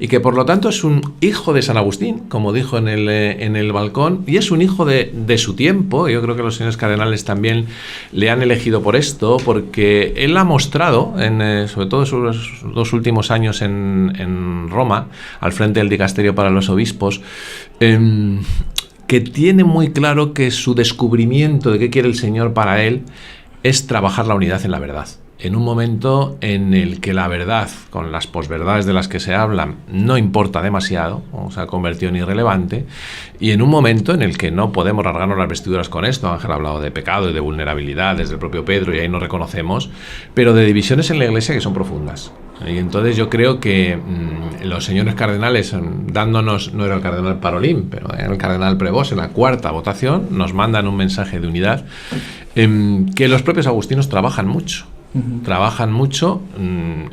y que por lo tanto es un hijo de San Agustín, como dijo en el balcón, y es un hijo de su tiempo. Yo creo que los señores cardenales también le han elegido por esto, porque él ha mostrado, sobre todo sus 2 últimos años en Roma, al frente del dicasterio para los obispos, que tiene muy claro que su descubrimiento de qué quiere el Señor para él es trabajar la unidad en la verdad. En un momento en el que la verdad, con las posverdades de las que se hablan, no importa demasiado, o se ha convertido en irrelevante, y en un momento en el que no podemos rasgarnos las vestiduras con esto. Ángel ha hablado de pecado y de vulnerabilidad desde el propio Pedro, y ahí nos reconocemos, pero de divisiones en la Iglesia que son profundas. Y entonces yo creo que los señores cardenales, dándonos, no era el cardenal Parolín, pero era el cardenal Prevost, en la 4ª votación, nos mandan un mensaje de unidad, que los propios agustinos trabajan mucho.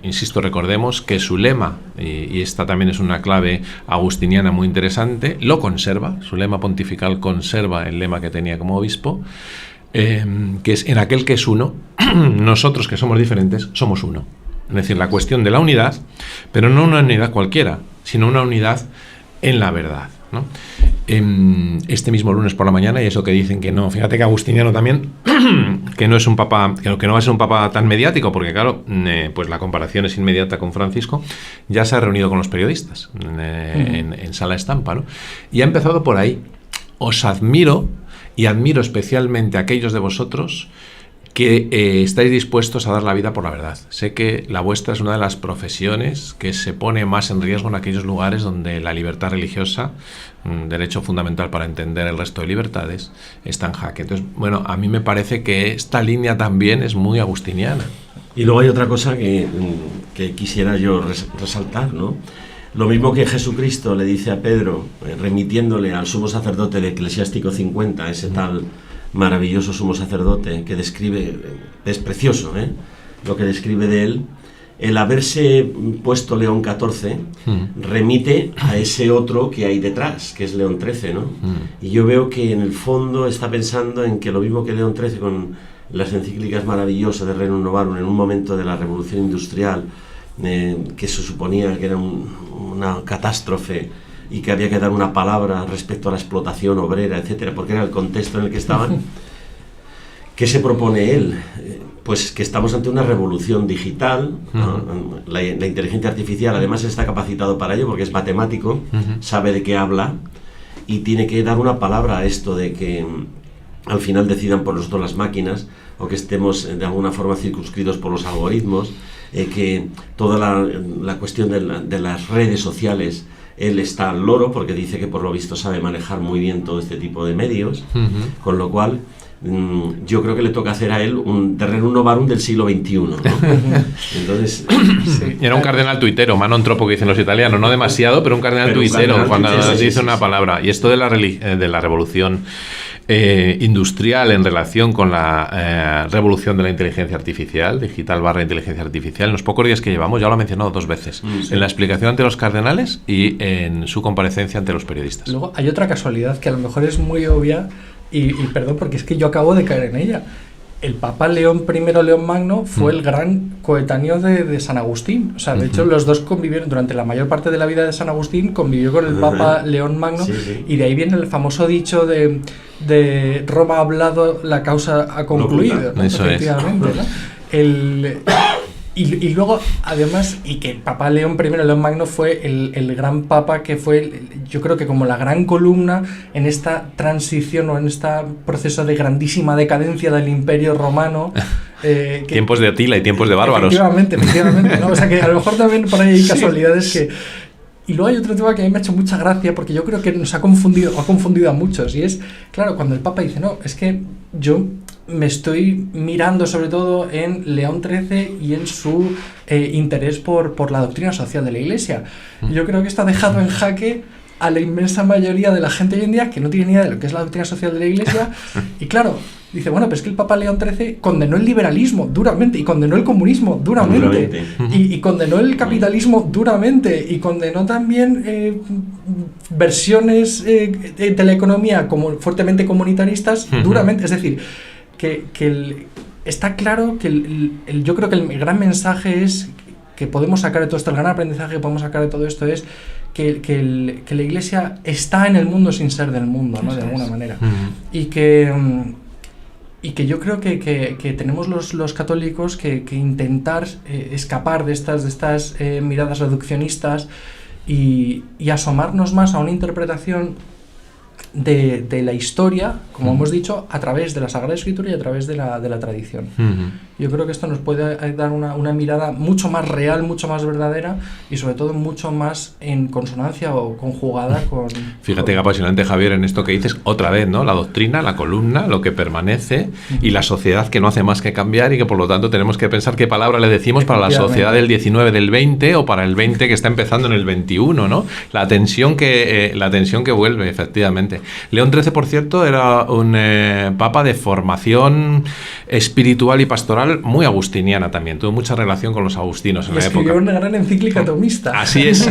Insisto, recordemos que su lema, y esta también es una clave agustiniana muy interesante, lo conserva, su lema pontifical conserva el lema que tenía como obispo, que es: en aquel que es uno, nosotros que somos diferentes, somos uno. Es decir, la cuestión de la unidad, pero no una unidad cualquiera, sino una unidad en la verdad, ¿no? Este mismo lunes por la mañana, y eso que dicen que no, fíjate que agustiniano también, que no es un papa, que no va a ser un papa tan mediático, porque claro, pues la comparación es inmediata con Francisco, ya se ha reunido con los periodistas en Sala Estampa, ¿no? Y ha empezado por ahí: os admiro y admiro especialmente a aquellos de vosotros que estáis dispuestos a dar la vida por la verdad. Sé que la vuestra es una de las profesiones que se pone más en riesgo en aquellos lugares donde la libertad religiosa, un derecho fundamental para entender el resto de libertades, está en jaque. Entonces, bueno, a mí me parece que esta línea también es muy agustiniana. Y luego hay otra cosa que quisiera yo resaltar, ¿no? Lo mismo que Jesucristo le dice a Pedro, remitiéndole al sumo sacerdote de Eclesiástico 50, ese tal maravilloso sumo sacerdote que describe, es precioso, lo que describe de él, el haberse puesto León XIV remite a ese otro que hay detrás, que es León XIII, ¿no? Y yo veo que en el fondo está pensando en que lo mismo que León XIII con las encíclicas maravillosas de Rerum Novarum en un momento de la revolución industrial, que se suponía que era una catástrofe y que había que dar una palabra respecto a la explotación obrera, etcétera, porque era el contexto en el que estaban. ¿Qué se propone él? Pues que estamos ante una revolución digital, ¿no? La inteligencia artificial además está capacitado para ello porque es matemático, sabe de qué habla y tiene que dar una palabra a esto de que al final decidan por nosotros las máquinas o que estemos de alguna forma circunscritos por los algoritmos, que toda la cuestión de las redes sociales, él está al loro porque dice que por lo visto sabe manejar muy bien todo este tipo de medios, con lo cual yo creo que le toca hacer a él un Rerum Novarum del siglo XXI, ¿no? Entonces, sí. Era un cardenal tuitero, mano un tropo que dicen los italianos, no demasiado, pero un cardenal tuitero cuando dice una palabra. Y esto de la revolución industrial en relación con la revolución de la inteligencia artificial, digital / inteligencia artificial, en los pocos días que llevamos, ya lo ha mencionado 2 veces, en la explicación ante los cardenales y en su comparecencia ante los periodistas. Luego hay otra casualidad que a lo mejor es muy obvia y perdón, porque es que yo acabo de caer en ella. El Papa León I, León Magno, fue el gran coetáneo de San Agustín. O sea, de hecho, los dos convivieron durante la mayor parte de la vida de San Agustín, convivió con el Papa León Magno, y de ahí viene el famoso dicho de Roma ha hablado, la causa ha concluido, ¿no? Eso efectivamente, ¿no? Y luego, además, y que el Papa León I, León Magno, fue el gran papa que fue, yo creo que como la gran columna en esta transición o en este proceso de grandísima decadencia del Imperio Romano. Tiempos de Atila y tiempos de bárbaros. Efectivamente, ¿no? O sea que a lo mejor también por ahí hay casualidades que... Y luego hay otro tema que a mí me ha hecho mucha gracia porque yo creo que nos ha confundido a muchos, y es, claro, cuando el Papa dice, no, es que yo me estoy mirando sobre todo en León XIII y en su interés por la doctrina social de la Iglesia. Yo creo que esto ha dejado en jaque a la inmensa mayoría de la gente hoy en día que no tiene ni idea de lo que es la doctrina social de la Iglesia. Y claro, dice, bueno, pero es que el Papa León XIII condenó el liberalismo duramente, y condenó el comunismo duramente. Y condenó el capitalismo duramente, y condenó también versiones de la economía como fuertemente comunitaristas duramente. Es decir, está claro que yo creo que el gran mensaje es que podemos sacar de todo esto, el gran aprendizaje que podemos sacar de todo esto es que la Iglesia está en el mundo sin ser del mundo, ¿no? De alguna manera. Y que yo creo que tenemos los católicos que intentar escapar de estas miradas reduccionistas y asomarnos más a una interpretación de la historia, como hemos dicho, a través de la Sagrada Escritura y a través de la tradición. Yo creo que esto nos puede dar una mirada mucho más real, mucho más verdadera y sobre todo mucho más en consonancia o conjugada con... Fíjate qué apasionante, Javier, en esto que dices otra vez, ¿no? La doctrina, la columna, lo que permanece y la sociedad que no hace más que cambiar y que por lo tanto tenemos que pensar qué palabra le decimos para la sociedad del 19, del 20 o para el 20 que está empezando en el 21, ¿no? La tensión que vuelve, efectivamente. León XIII, por cierto, era un papa de formación espiritual y pastoral muy agustiniana también. Tuvo mucha relación con los agustinos en la época. Escribió una gran encíclica tomista. Así es.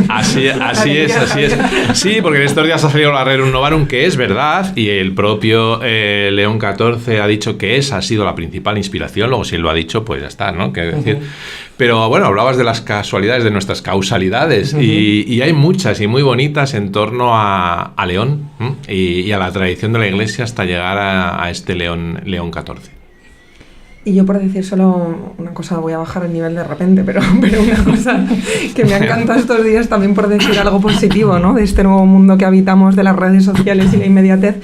Sí, porque en estos días ha salido la Rerum Novarum, que es verdad, y el propio León XIV ha dicho que esa ha sido la principal inspiración. Luego, si él lo ha dicho, pues ya está, ¿no? Que decir... Pero bueno, hablabas de las casualidades, de nuestras causalidades, y hay muchas y muy bonitas en torno a León y a la tradición de la Iglesia hasta llegar a este León XIV. Y yo por decir solo una cosa, voy a bajar el nivel de repente, pero una cosa que me ha encantado estos días también por decir algo positivo, ¿no? De este nuevo mundo que habitamos, de las redes sociales y la inmediatez,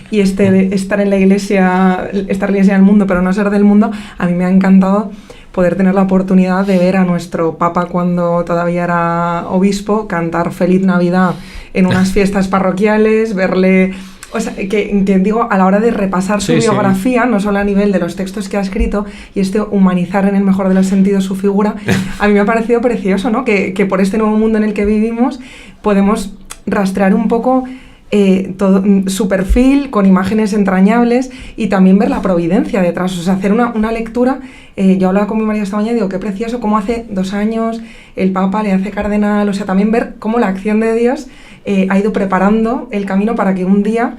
y de estar en la iglesia del mundo, pero no ser del mundo. A mí me ha encantado poder tener la oportunidad de ver a nuestro Papa cuando todavía era obispo cantar Feliz Navidad en unas fiestas parroquiales, verle... O sea, que digo, a la hora de repasar su biografía, no solo a nivel de los textos que ha escrito, y humanizar en el mejor de los sentidos su figura, a mí me ha parecido precioso, ¿no? Que por este nuevo mundo en el que vivimos podemos rastrear un poco todo, su perfil con imágenes entrañables y también ver la providencia detrás, o sea, hacer una lectura. Yo hablaba con mi marido esta mañana y digo, qué precioso, cómo hace 2 años el Papa le hace cardenal, o sea, también ver cómo la acción de Dios ha ido preparando el camino para que un día,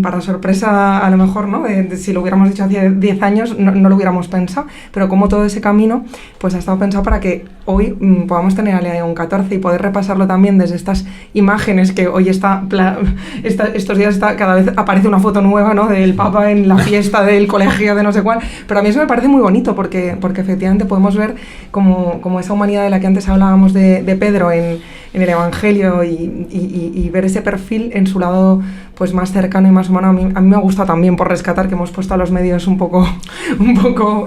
para sorpresa a lo mejor, ¿no? Si lo hubiéramos dicho hace 10 años no lo hubiéramos pensado, pero como todo ese camino pues ha estado pensado para que hoy podamos tener a León XIV y poder repasarlo también desde estas imágenes que hoy estos días cada vez aparece una foto nueva, ¿no? Del Papa en la fiesta del colegio de no sé cuál, pero a mí eso me parece muy bonito porque efectivamente podemos ver como esa humanidad de la que antes hablábamos de Pedro en el Evangelio y ver ese perfil en su lado pues más cercano y más humano. A mí me ha gustado también por rescatar, que hemos puesto a los medios un poco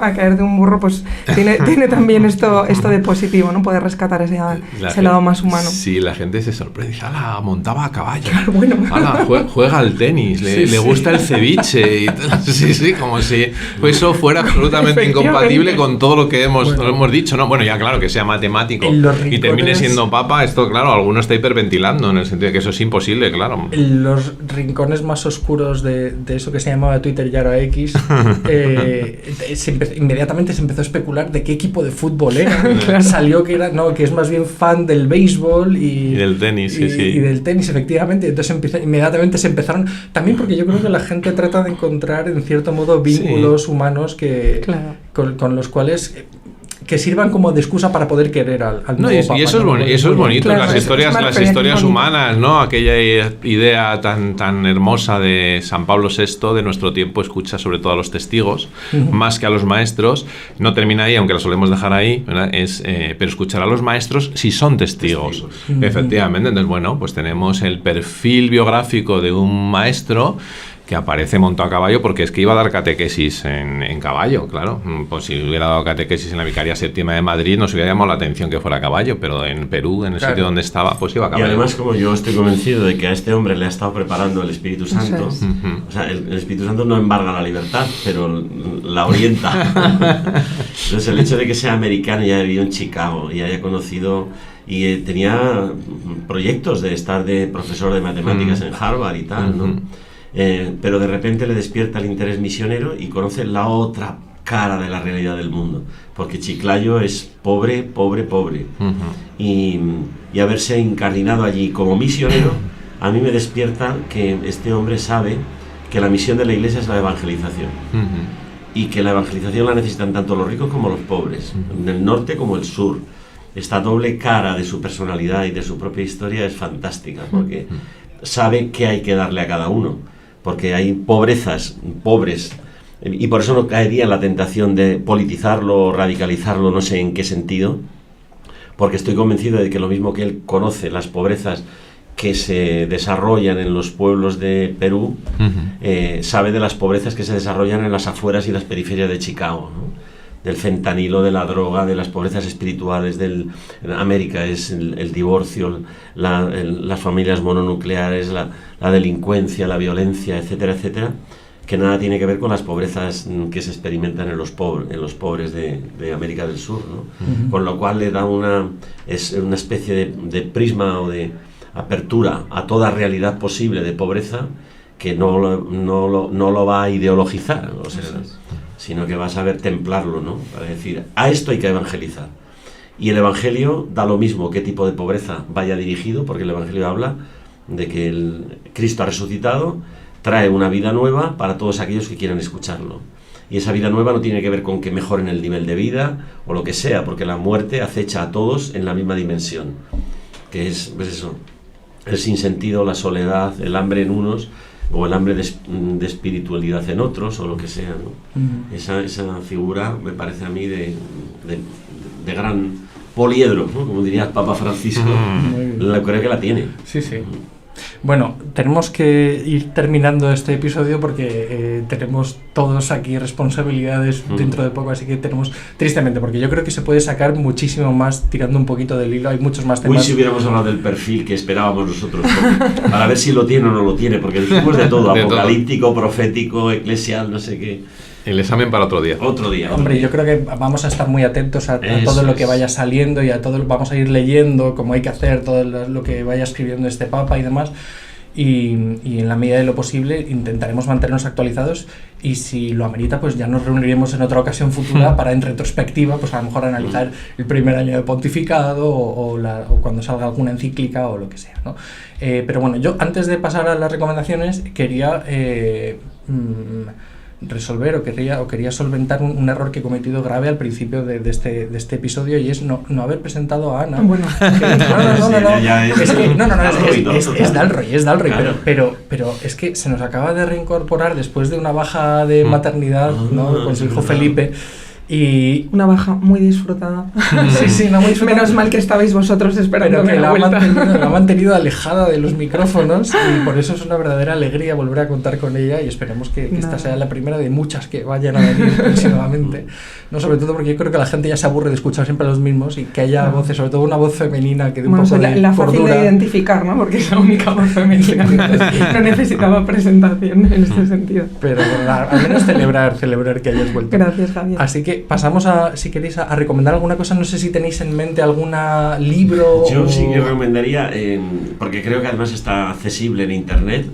a caer de un burro, pues tiene también esto de positivo, ¿no? Poder rescatar ese lado más humano. Sí, la gente se sorprende. ¡Hala! Montaba a caballo. Claro, bueno. ¡Hala! Juega al tenis, le gusta el ceviche. Y sí, como si eso fuera absolutamente incompatible con todo lo que hemos dicho, ¿no? Bueno, ya claro, que sea matemático y termine siendo papa, esto claro, alguno está hiperventilando en el sentido de que eso es imposible, claro. Los rincones más oscuros de eso que se llamaba Twitter y ahora X, inmediatamente se empezó a especular de qué equipo de fútbol era. Claro. Salió que es más bien fan del béisbol y del tenis, y del tenis, efectivamente. Entonces inmediatamente se empezaron, también porque yo creo que la gente trata de encontrar en cierto modo vínculos humanos que con los cuales que sirvan como de excusa para poder querer al nuevo Papa. Y eso es bonito, claro, las historias humanas, ¿no? Aquella idea tan hermosa de San Pablo VI, de nuestro tiempo, escucha sobre todo a los testigos, más que a los maestros. No termina ahí, aunque la solemos dejar ahí, ¿verdad? Pero escuchar a los maestros si son testigos. Efectivamente, entonces, bueno, pues tenemos el perfil biográfico de un maestro que aparece montado a caballo porque es que iba a dar catequesis en caballo, claro. Pues si hubiera dado catequesis en la Vicaría Séptima de Madrid nos hubiera llamado la atención que fuera a caballo, pero en Perú, en el sitio donde estaba, pues iba a caballo. Y además, como yo estoy convencido de que a este hombre le ha estado preparando el Espíritu Santo, o sea, el Espíritu Santo no embarga la libertad, pero la orienta. Entonces, el hecho de que sea americano y haya vivido en Chicago y haya conocido y tenía proyectos de estar de profesor de matemáticas en Harvard y tal, ¿no? Pero de repente le despierta el interés misionero y conoce la otra cara de la realidad del mundo, porque Chiclayo es pobre. Y haberse incardinado allí como misionero, a mí me despierta que este hombre sabe que la misión de la Iglesia es la evangelización, y que la evangelización la necesitan tanto los ricos como los pobres, en el norte como el sur. Esta doble cara de su personalidad y de su propia historia es fantástica, porque sabe qué hay que darle a cada uno, porque hay pobres, y por eso no caería en la tentación de politizarlo o radicalizarlo, no sé en qué sentido, porque estoy convencido de que lo mismo que él conoce las pobrezas que se desarrollan en los pueblos de Perú, sabe de las pobrezas que se desarrollan en las afueras y las periferias de Chicago, ¿no? Del fentanilo, de la droga, de las pobrezas espirituales en América es el divorcio, las familias mononucleares, la delincuencia, la violencia, etcétera, etcétera, que nada tiene que ver con las pobrezas que se experimentan en los pobres de América del Sur, ¿no? Con lo cual le da una especie de prisma o de apertura a toda realidad posible de pobreza que no lo va a ideologizar, o sea, sino que va a saber templarlo, ¿no? Para decir, a esto hay que evangelizar. Y el Evangelio da lo mismo qué tipo de pobreza vaya dirigido, porque el Evangelio habla de que el Cristo ha resucitado, trae una vida nueva para todos aquellos que quieran escucharlo. Y esa vida nueva no tiene que ver con que mejoren el nivel de vida o lo que sea, porque la muerte acecha a todos en la misma dimensión, que es pues eso, el sinsentido, la soledad, el hambre en unos, o el hambre de espiritualidad en otros, o lo que sea, ¿no? Esa figura me parece a mí de gran poliedro, ¿no? Como diría el Papa Francisco, creo que la tiene. Sí, sí. Bueno, tenemos que ir terminando este episodio porque tenemos todos aquí responsabilidades dentro de poco, así que tenemos, tristemente, porque yo creo que se puede sacar muchísimo más tirando un poquito del hilo, hay muchos más temas. Uy, si hubiéramos hablado del perfil que esperábamos nosotros, para ver si lo tiene o no lo tiene, porque dijimos de todo, apocalíptico, profético, eclesial, no sé qué. El examen para otro día. Hombre, yo creo que vamos a estar muy atentos a todo lo que vaya saliendo y a todo, vamos a ir leyendo como hay que hacer, todo lo que vaya escribiendo este Papa y demás. Y en la medida de lo posible intentaremos mantenernos actualizados y si lo amerita pues ya nos reuniremos en otra ocasión futura para en retrospectiva pues a lo mejor analizar el primer año de pontificado o cuando salga alguna encíclica o lo que sea, ¿no? Pero bueno, yo antes de pasar a las recomendaciones quería resolver quería solventar un error que he cometido grave al principio de este episodio y es no haber presentado a Ana. Bueno, es Dalroy, pero es que se nos acaba de reincorporar después de una baja de maternidad, ¿no? Con su hijo Felipe. Y una baja muy disfrutada. Sí, no muy disfrutada. Menos mal que estabais vosotros esperando que la ha mantenido alejada de los micrófonos y por eso es una verdadera alegría volver a contar con ella y esperemos que esta sea la primera de muchas que vayan a venir próximamente. No, sobre todo porque yo creo que la gente ya se aburre de escuchar siempre a los mismos y que haya voces, sobre todo una voz femenina que de un poco de la fácil de identificar, ¿no? Porque es la única voz femenina, no necesitaba presentación en este sentido. Pero al menos celebrar que hayas vuelto. Gracias, Javier. Así que pasamos si queréis a recomendar alguna cosa, no sé si tenéis en mente algún libro. Yo sí que recomendaría, porque creo que además está accesible en internet,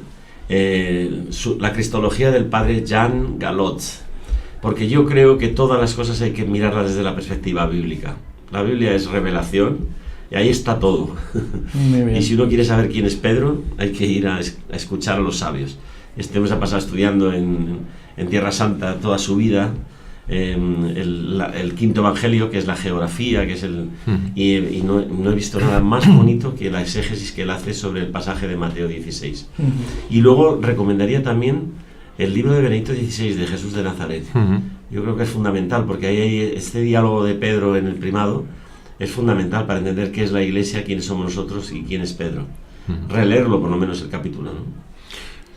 la Cristología del padre Jan Galot, porque yo creo que todas las cosas hay que mirarlas desde la perspectiva bíblica. La Biblia es revelación y ahí está todo. Y si uno quiere saber quién es Pedro, hay que ir a escuchar a los sabios. Este hombre se ha pasado estudiando en Tierra Santa toda su vida, el quinto evangelio, que es la geografía, que es y no he visto nada más bonito que la exégesis que él hace sobre el pasaje de Mateo 16. Y luego recomendaría también el libro de Benedicto XVI, de Jesús de Nazaret. Yo creo que es fundamental, porque ahí hay este diálogo de Pedro en el primado, es fundamental para entender qué es la Iglesia, quiénes somos nosotros y quién es Pedro. Releerlo por lo menos el capítulo, ¿no?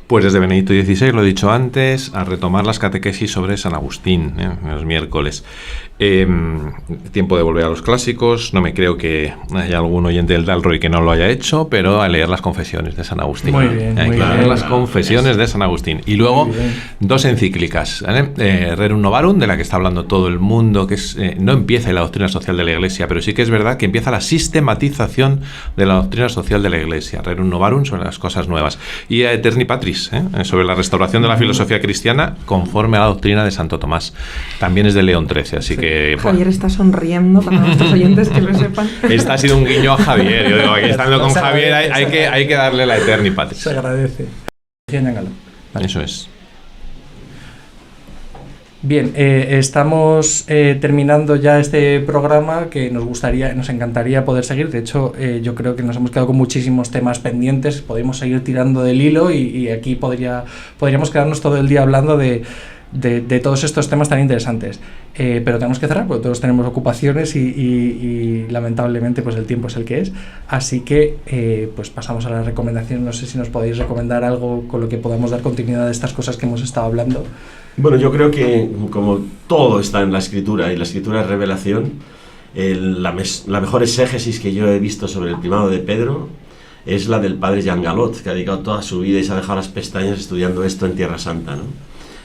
Pues desde Benedicto XVI, lo he dicho antes, a retomar las catequesis sobre San Agustín, los miércoles. Tiempo de volver a los clásicos, no me creo que haya algún oyente del Dalroy que no lo haya hecho, pero a leer las confesiones de San Agustín. Muy bien, hay que leer las confesiones de San Agustín. Y luego, dos encíclicas, Rerum Novarum, de la que está hablando todo el mundo, que no empieza en la doctrina social de la Iglesia, pero sí que es verdad que empieza la sistematización de la doctrina social de la Iglesia. Rerum Novarum sobre las cosas nuevas. Y Aeterni Patris, sobre la restauración de la filosofía cristiana conforme a la doctrina de Santo Tomás. También es de León XIII, así que... Javier está sonriendo para nuestros oyentes que lo sepan. Este ha sido un guiño a Javier. Yo digo, aquí estando con Javier hay que darle la Aeterni Patris. Se agradece. Eso es. Bien, estamos terminando ya este programa que nos encantaría poder seguir. De hecho, yo creo que nos hemos quedado con muchísimos temas pendientes. Podemos seguir tirando del hilo y aquí podríamos quedarnos todo el día hablando de todos estos temas tan interesantes. Pero tenemos que cerrar porque todos tenemos ocupaciones y lamentablemente pues el tiempo es el que es. Así que pues pasamos a la recomendación. No sé si nos podéis recomendar algo con lo que podamos dar continuidad a estas cosas que hemos estado hablando. Bueno, yo creo que como todo está en la Escritura y la Escritura es revelación, la mejor exégesis que yo he visto sobre el primado de Pedro es la del padre Jan Galot, que ha dedicado toda su vida y se ha dejado las pestañas estudiando esto en Tierra Santa, ¿no?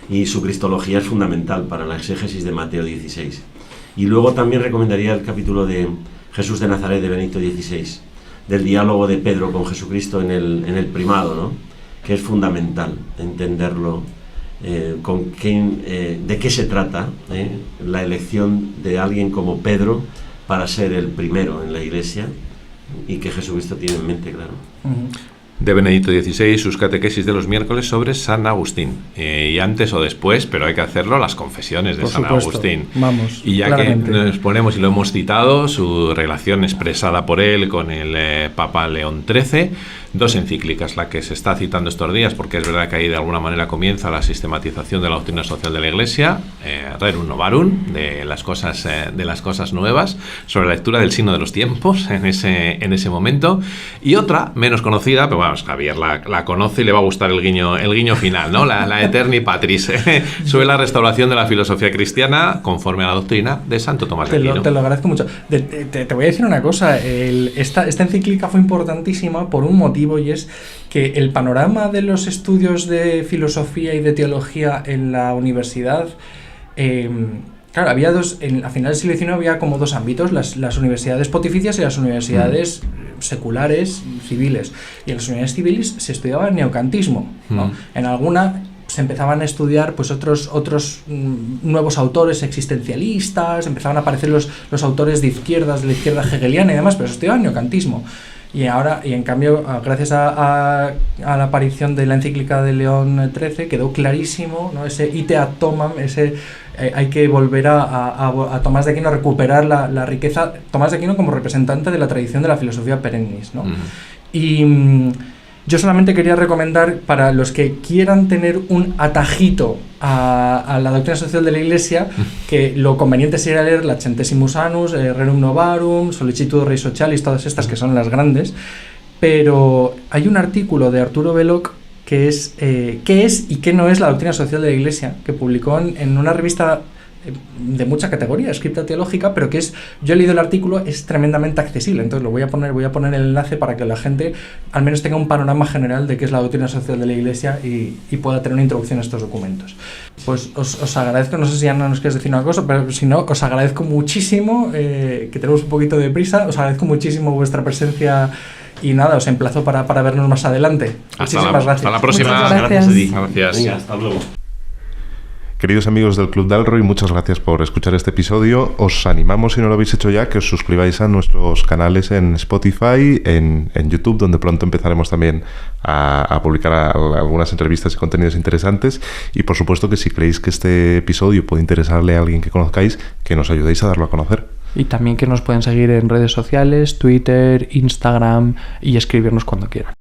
Y su cristología es fundamental para la exégesis de Mateo 16. Y luego también recomendaría el capítulo de Jesús de Nazaret de Benedicto XVI, del diálogo de Pedro con Jesucristo en el primado, ¿no? Que es fundamental entenderlo. De qué se trata la elección de alguien como Pedro para ser el primero en la Iglesia y que Jesucristo tiene en mente, claro. De Benedicto XVI, sus catequesis de los miércoles sobre San Agustín. Y antes o después, pero hay que hacerlo, las confesiones de San Agustín. Vamos, y ya claramente. Que nos ponemos, y lo hemos citado, su relación expresada por él con el Papa León XIII, 2 encíclicas, la que se está citando estos días, porque es verdad que ahí de alguna manera comienza la sistematización de la doctrina social de la Iglesia, Rerum Novarum, de las cosas nuevas, sobre la lectura del signo de los tiempos en ese momento, y otra menos conocida, pero bueno, Javier la conoce y le va a gustar el guiño final, ¿no? La Eterni Patris, sobre la restauración de la filosofía cristiana conforme a la doctrina de Santo Tomás de Aquino. Te lo agradezco mucho. Te voy a decir una cosa, esta encíclica fue importantísima por un motivo, y es que el panorama de los estudios de filosofía y de teología en la universidad, claro, había a finales del siglo XIX había como 2 ámbitos, las universidades pontificias y las universidades seculares, civiles. Y en las universidades civiles se estudiaba el neocantismo, ¿no? En alguna se empezaban a estudiar pues otros nuevos autores existencialistas, empezaban a aparecer los autores de la izquierda hegeliana y demás, pero se estudiaba el neocantismo. Y en cambio, gracias a la aparición de la encíclica de León XIII, quedó clarísimo, ¿no? Ese ite ad Tomam, hay que volver a Tomás de Aquino, a recuperar la riqueza, Tomás de Aquino como representante de la tradición de la filosofía perennis, ¿no? Y yo solamente quería recomendar, para los que quieran tener un atajito a la doctrina social de la Iglesia, que lo conveniente sería leer la Centesimus Annus, Rerum Novarum, Solicitudo Rei Socialis, todas estas que son las grandes, pero hay un artículo de Arturo Belloc que es ¿qué es y qué no es la doctrina social de la Iglesia?, que publicó en una revista de mucha categoría, escrita teológica, pero yo he leído el artículo, es tremendamente accesible, entonces voy a poner el enlace para que la gente al menos tenga un panorama general de qué es la doctrina social de la Iglesia y pueda tener una introducción a estos documentos. Pues os agradezco, no sé si Ana nos quieres decir una cosa, pero si no, os agradezco muchísimo, que tenemos un poquito de prisa, os agradezco muchísimo vuestra presencia y nada, os emplazo para vernos más adelante. Muchísimas gracias. Hasta la próxima. Muchas gracias. Gracias. Venga, hasta luego. Queridos amigos del Club Dalroy, muchas gracias por escuchar este episodio. Os animamos, si no lo habéis hecho ya, que os suscribáis a nuestros canales en Spotify, en YouTube, donde pronto empezaremos también a publicar algunas entrevistas y contenidos interesantes. Y por supuesto que si creéis que este episodio puede interesarle a alguien que conozcáis, que nos ayudéis a darlo a conocer. Y también que nos pueden seguir en redes sociales, Twitter, Instagram, y escribirnos cuando quieran.